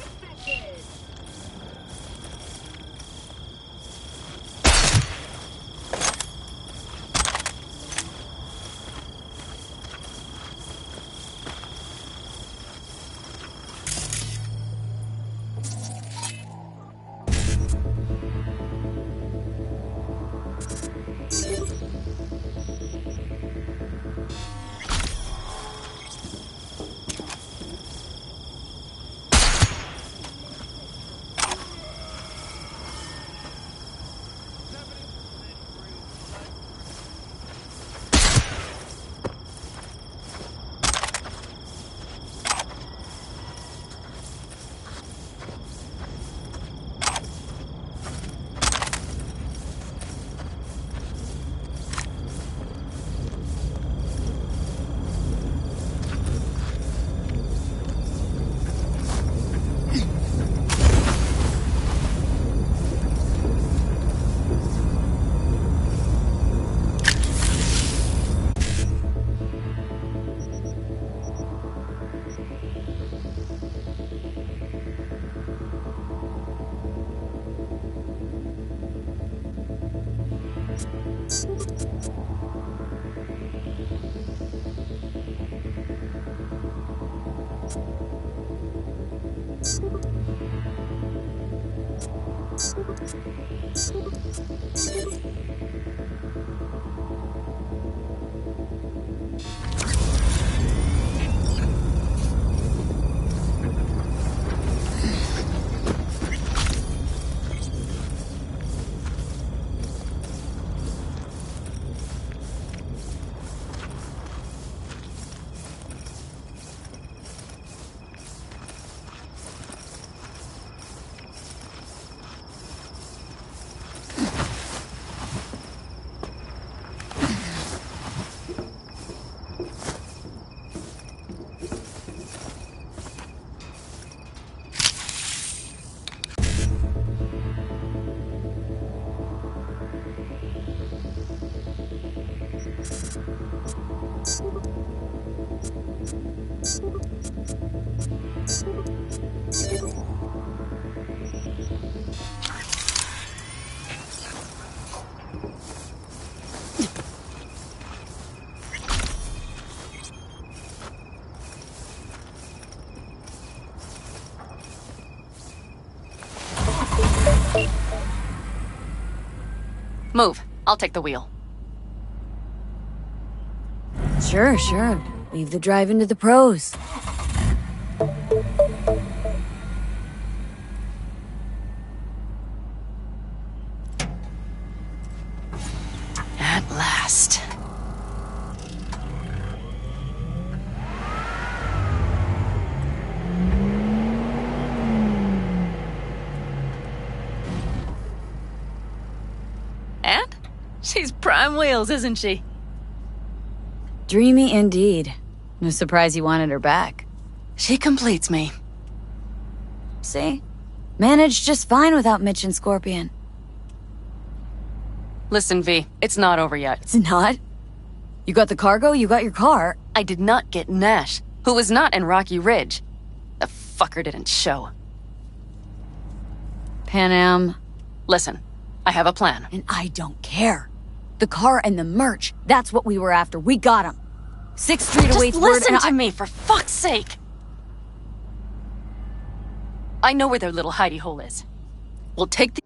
Move. I'll take the wheel. Sure, sure. Leave the driving to the pros. At last. And? She's prime wheels, isn't she? Dreamy indeed. No surprise you wanted her back. She completes me. See? Managed just fine without Mitch and Scorpion. Listen, V, it's not over yet. It's not? You got the cargo, you got your car. I did not get Nash, who was not in Rocky Ridge. The fucker didn't show. Pan Am. Listen, I have a plan. And I don't care. The car and the merch, that's what we were after. We got them. 6th Street awaits word and listen to me, for fuck's sake! I know where their little hidey hole is. We'll take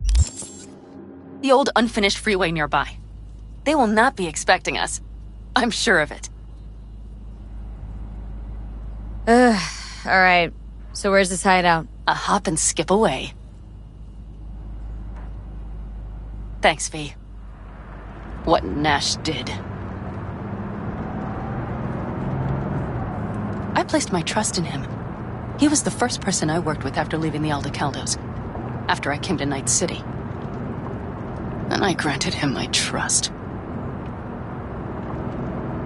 the old unfinished freeway nearby. They will not be expecting us. I'm sure of it. Alright. So where's this hideout? A hop and skip away. Thanks, V. What Nash did. I placed my trust in him. He was the first person I worked with after leaving the Aldecaldos, after I came to Night City. And I granted him my trust.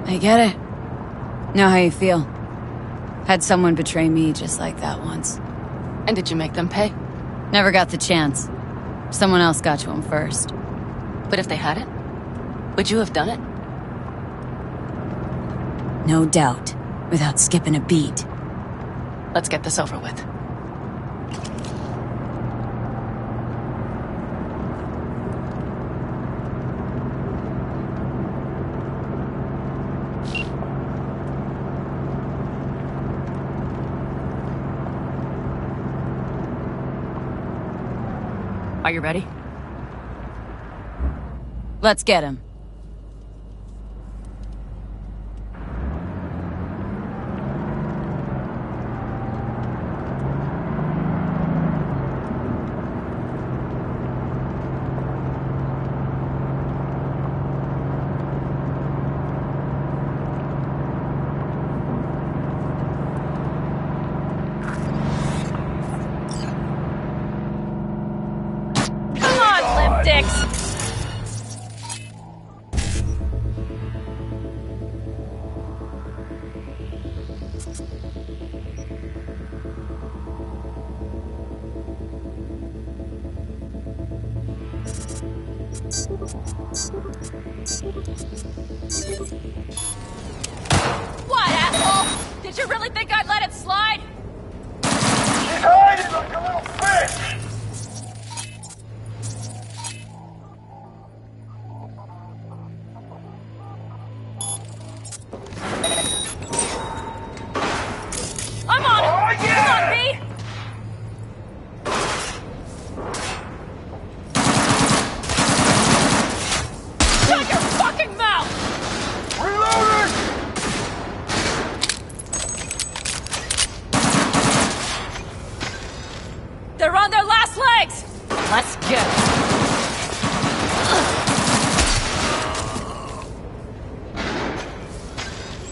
I get it. Know how you feel. Had someone betray me just like that once. And did you make them pay? Never got the chance. Someone else got to him first. But if they hadn't, would you have done it? No doubt. Without skipping a beat. Let's get this over with. Are you ready? Let's get him. What, asshole? Did you really think I'd let it slide? She's hiding like a little bitch! I'm on it! Oh, yeah! Come on, V! Shut your fucking mouth! Reloading! They're on their last legs! Let's get it.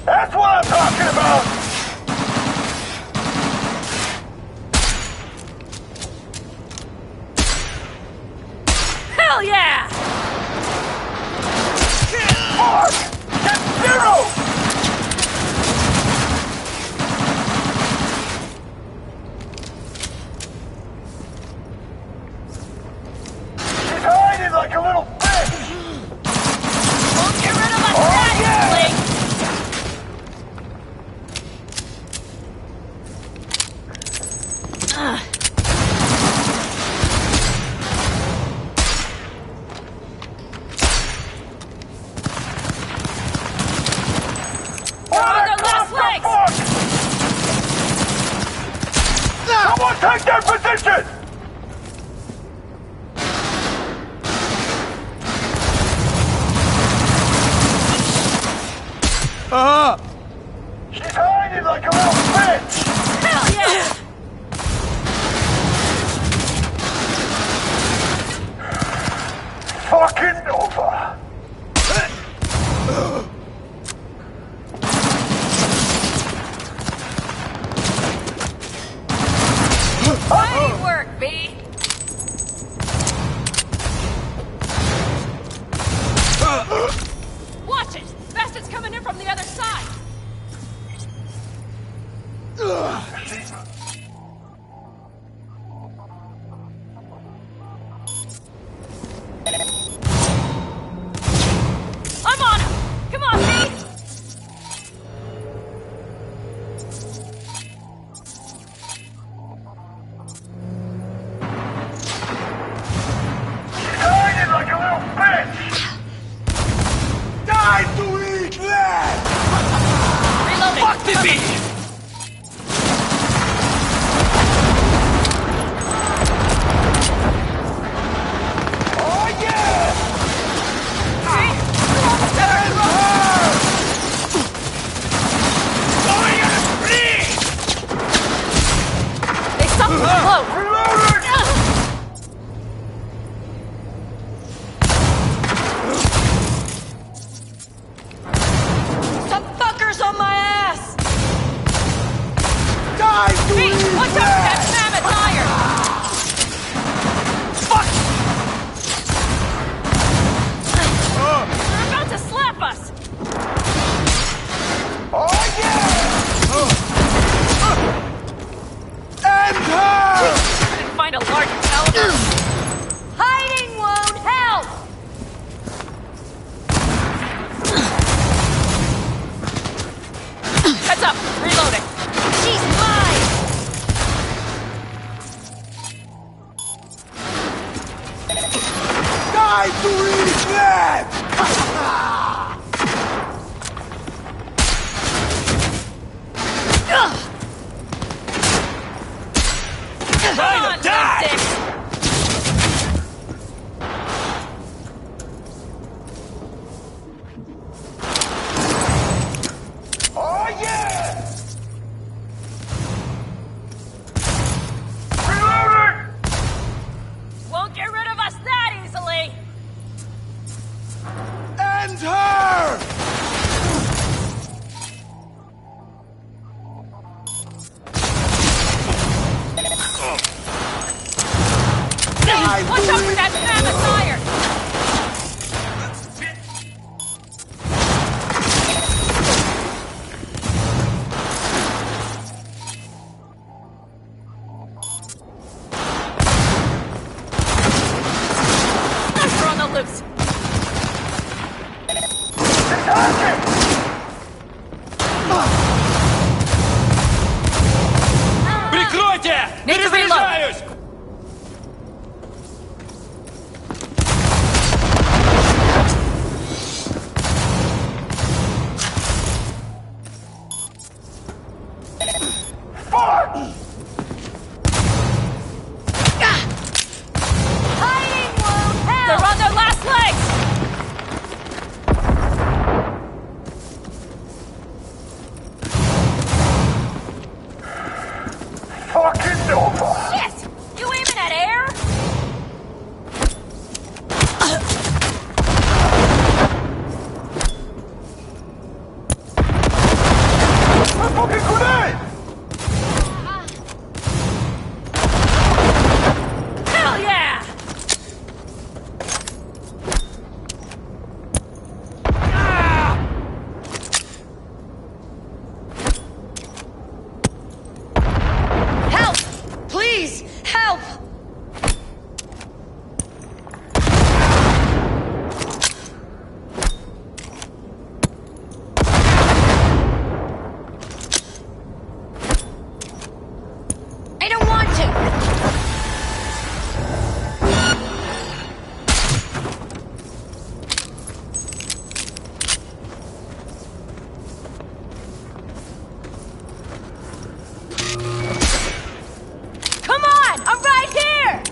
That's what I'm talking about! Hell yeah! Fuck! That's zero! She's hiding like a little bitch! Won't get rid of us Oh, that yeah! easily! They're on their last legs! Someone take their position! She's hiding like a little bitch! Hell yeah! Fucking Nova! Mighty work, V! Watch it! Bastards coming in from the other side! I'm on him! Come on, V! Hiding like a little bitch! Die to eat lead! Reloading! Fuck the beat! Oh yeah! Going at a spree! Стойте! Need to reload. Перезаряжаюсь! They're on their last legs! Fucking Nova! Shit! You aiming at air? A fucking grenade! Hell yeah! Help! Please, help! I don't want to! Come on! I'm right here!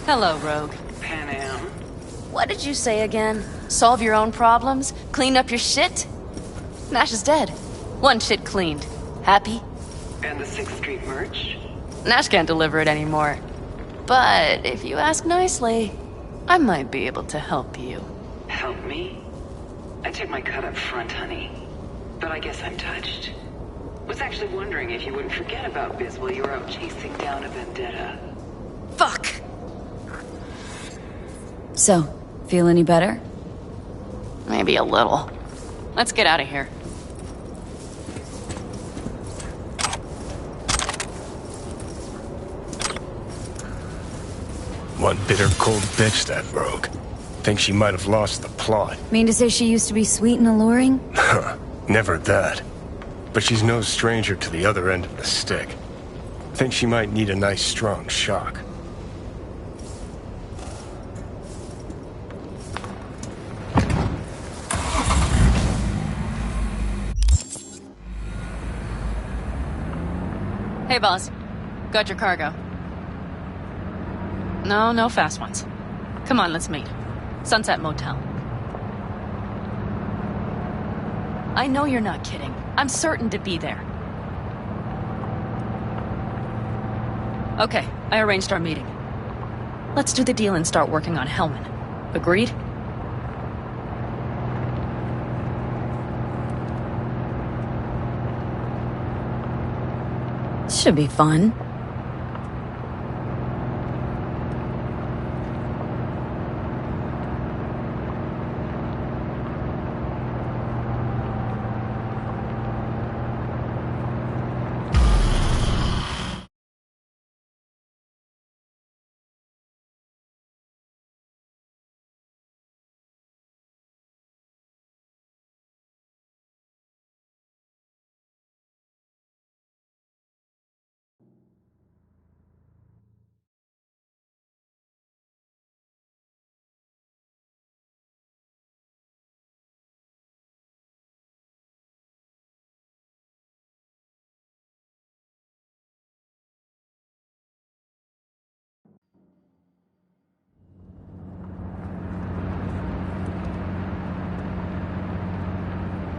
Hello, Rogue. Pan Am. What did you say again? Solve your own problems? Clean up your shit? Nash is dead. One shit cleaned. Happy? And the 6th Street merch? Nash can't deliver it anymore. But if you ask nicely, I might be able to help you. Help me? I took my cut up front, honey. But I guess I'm touched. Was actually wondering if you wouldn't forget about Biz while you were out chasing down a vendetta. Fuck! So, feel any better? Maybe a little. Let's get out of here. One bitter cold bitch, that Rogue. Think she might have lost the plot. Mean to say she used to be sweet and alluring? Never that. But she's no stranger to the other end of the stick. Think she might need a nice strong shock. Hey, boss. Got your cargo. No fast ones. Come on, let's meet. Sunset Motel. I know you're not kidding. I'm certain to be there. Okay, I arranged our meeting. Let's do the deal and start working on Hellman. Agreed? Should be fun.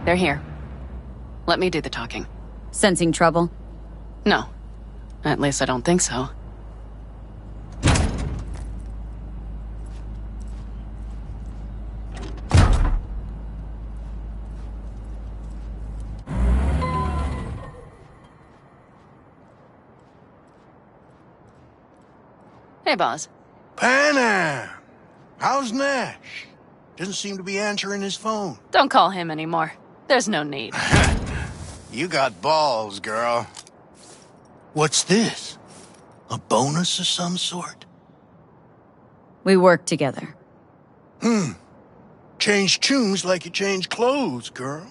They're here. Let me do the talking. Sensing trouble? No. At least I don't think so. Hey, boss. Pan Am! How's Nash? Doesn't seem to be answering his phone. Don't call him anymore. There's no need. You got balls, girl. What's this? A bonus of some sort? We work together. Change tunes like you change clothes, girl.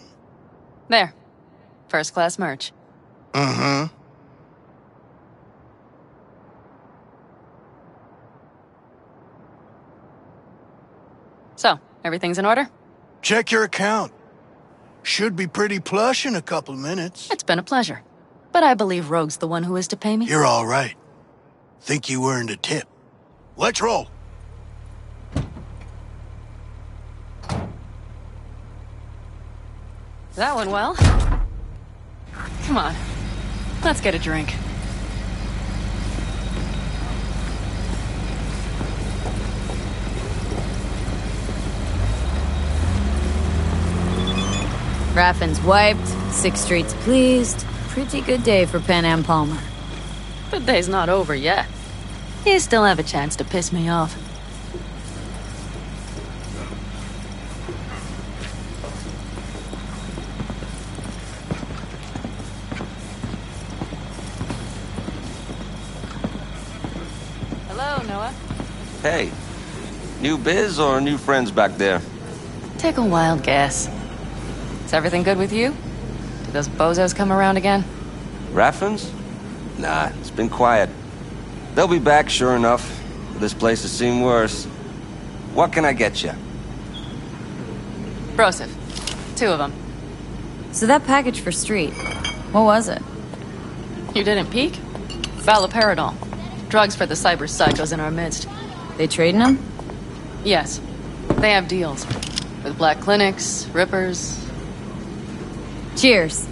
There. First class merch. Mm-hmm. So, everything's in order? Check your account. Should be pretty plush in a couple minutes. It's been a pleasure. But I believe Rogue's the one who is to pay me. You're all right. Think you earned a tip. Let's roll. That went well. Come on. Let's get a drink. Raffin's wiped, 6th Street's pleased. Pretty good day for Pan Am Palmer. The day's not over yet. You still have a chance to piss me off. Noah. Hey, new biz or new friends back there? Take a wild guess. Is everything good with you? Did those bozos come around again? Raffins? Nah, it's been quiet. They'll be back, sure enough. This place has seen worse. What can I get you? Broseph. 2 of them. So that package for Street, what was it? You didn't peek? Valoperidol. Drugs for the cyber psychos in our midst. They trading them? Yes. They have deals. With black clinics, rippers. Cheers.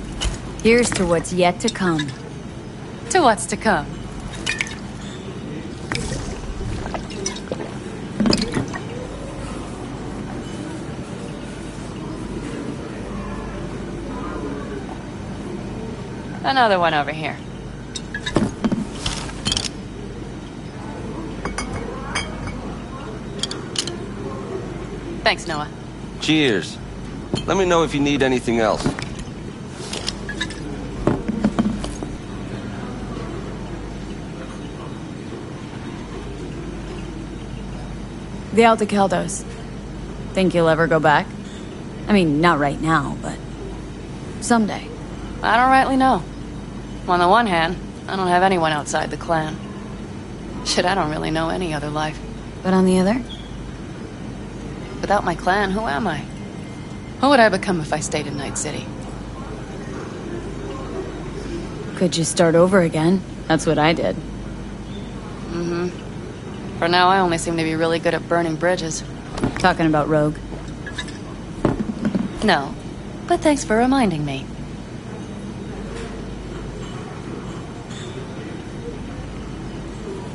Here's to what's yet to come. To what's to come. Another one over here. Thanks, Noah. Cheers. Let me know if you need anything else. The Aldecaldos. Think you'll ever go back? I mean, not right now, but someday. I don't rightly know. On the one hand, I don't have anyone outside the clan. Shit, I don't really know any other life. But on the other? Without my clan, who am I? Who would I become if I stayed in Night City? Could you start over again? That's what I did. Mm-hmm. For now, I only seem to be really good at burning bridges. Talking about Rogue? No, but thanks for reminding me.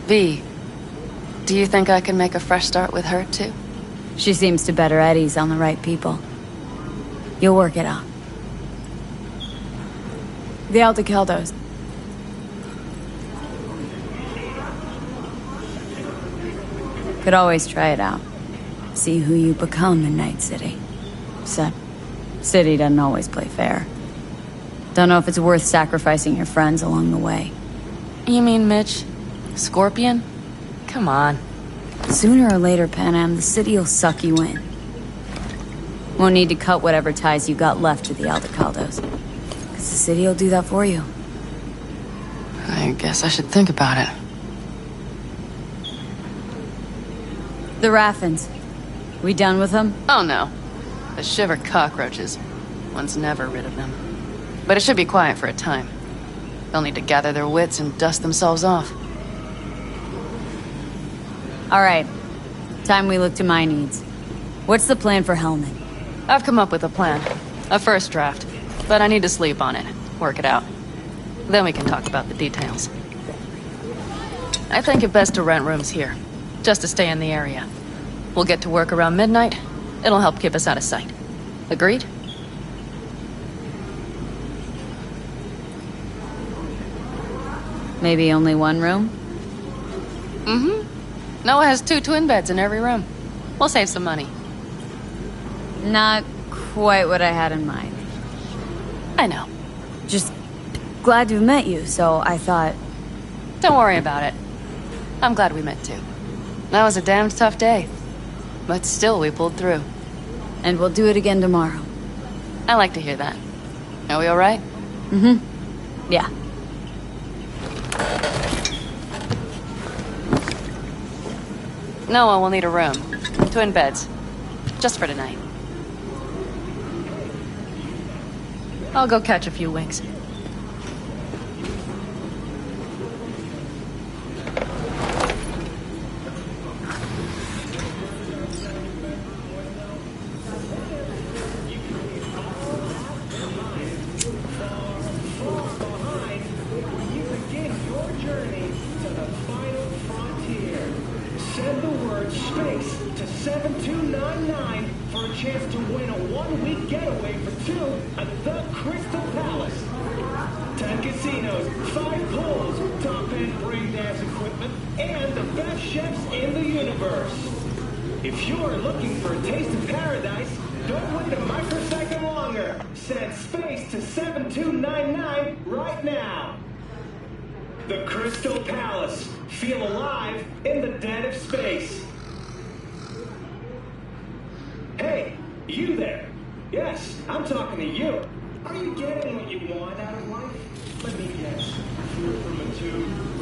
V, do you think I can make a fresh start with her, too? She seems to better at ease on the right people. You'll work it out. The Aldecaldos. Could always try it out. See who you become in Night City. Except, City doesn't always play fair. Don't know if it's worth sacrificing your friends along the way. You mean Mitch? Scorpion? Come on. Sooner or later, Panam, the city will suck you in. Won't need to cut whatever ties you got left to the Aldecaldos. Because the city will do that for you. I guess I should think about it. The Raffins. We done with them? Oh no. The shiver cockroaches. One's never rid of them. But it should be quiet for a time. They'll need to gather their wits and dust themselves off. All right. Time we look to my needs. What's the plan for Hellman? I've come up with a plan. A first draft. But I need to sleep on it. Work it out. Then we can talk about the details. I think it best to rent rooms here. Just to stay in the area. We'll get to work around midnight. It'll help keep us out of sight. Agreed? Maybe only one room? Mm-hmm. Noah has 2 twin beds in every room. We'll save some money. Not quite what I had in mind. I know. Just glad to have met you, so I thought... Don't worry about it. I'm glad we met too. That was a damned tough day. But still, we pulled through. And we'll do it again tomorrow. I like to hear that. Are we all right? Mm-hmm. Yeah. Noah will need a room. Twin beds. Just for tonight. I'll go catch a few winks. Send the word SPACE to 7299 for a chance to win a one-week getaway for 2 at the Crystal Palace. 10 casinos, 5 pools, top-end breakdance equipment, and the best chefs in the universe. If you're looking for a taste of paradise, don't wait a microsecond longer. Send SPACE to 7299 right now. The Crystal Palace. Feel alive in the dead of space. Hey, you there. Yes, I'm talking to you. Are you getting what you want out of life? Let me guess. Food from a tube,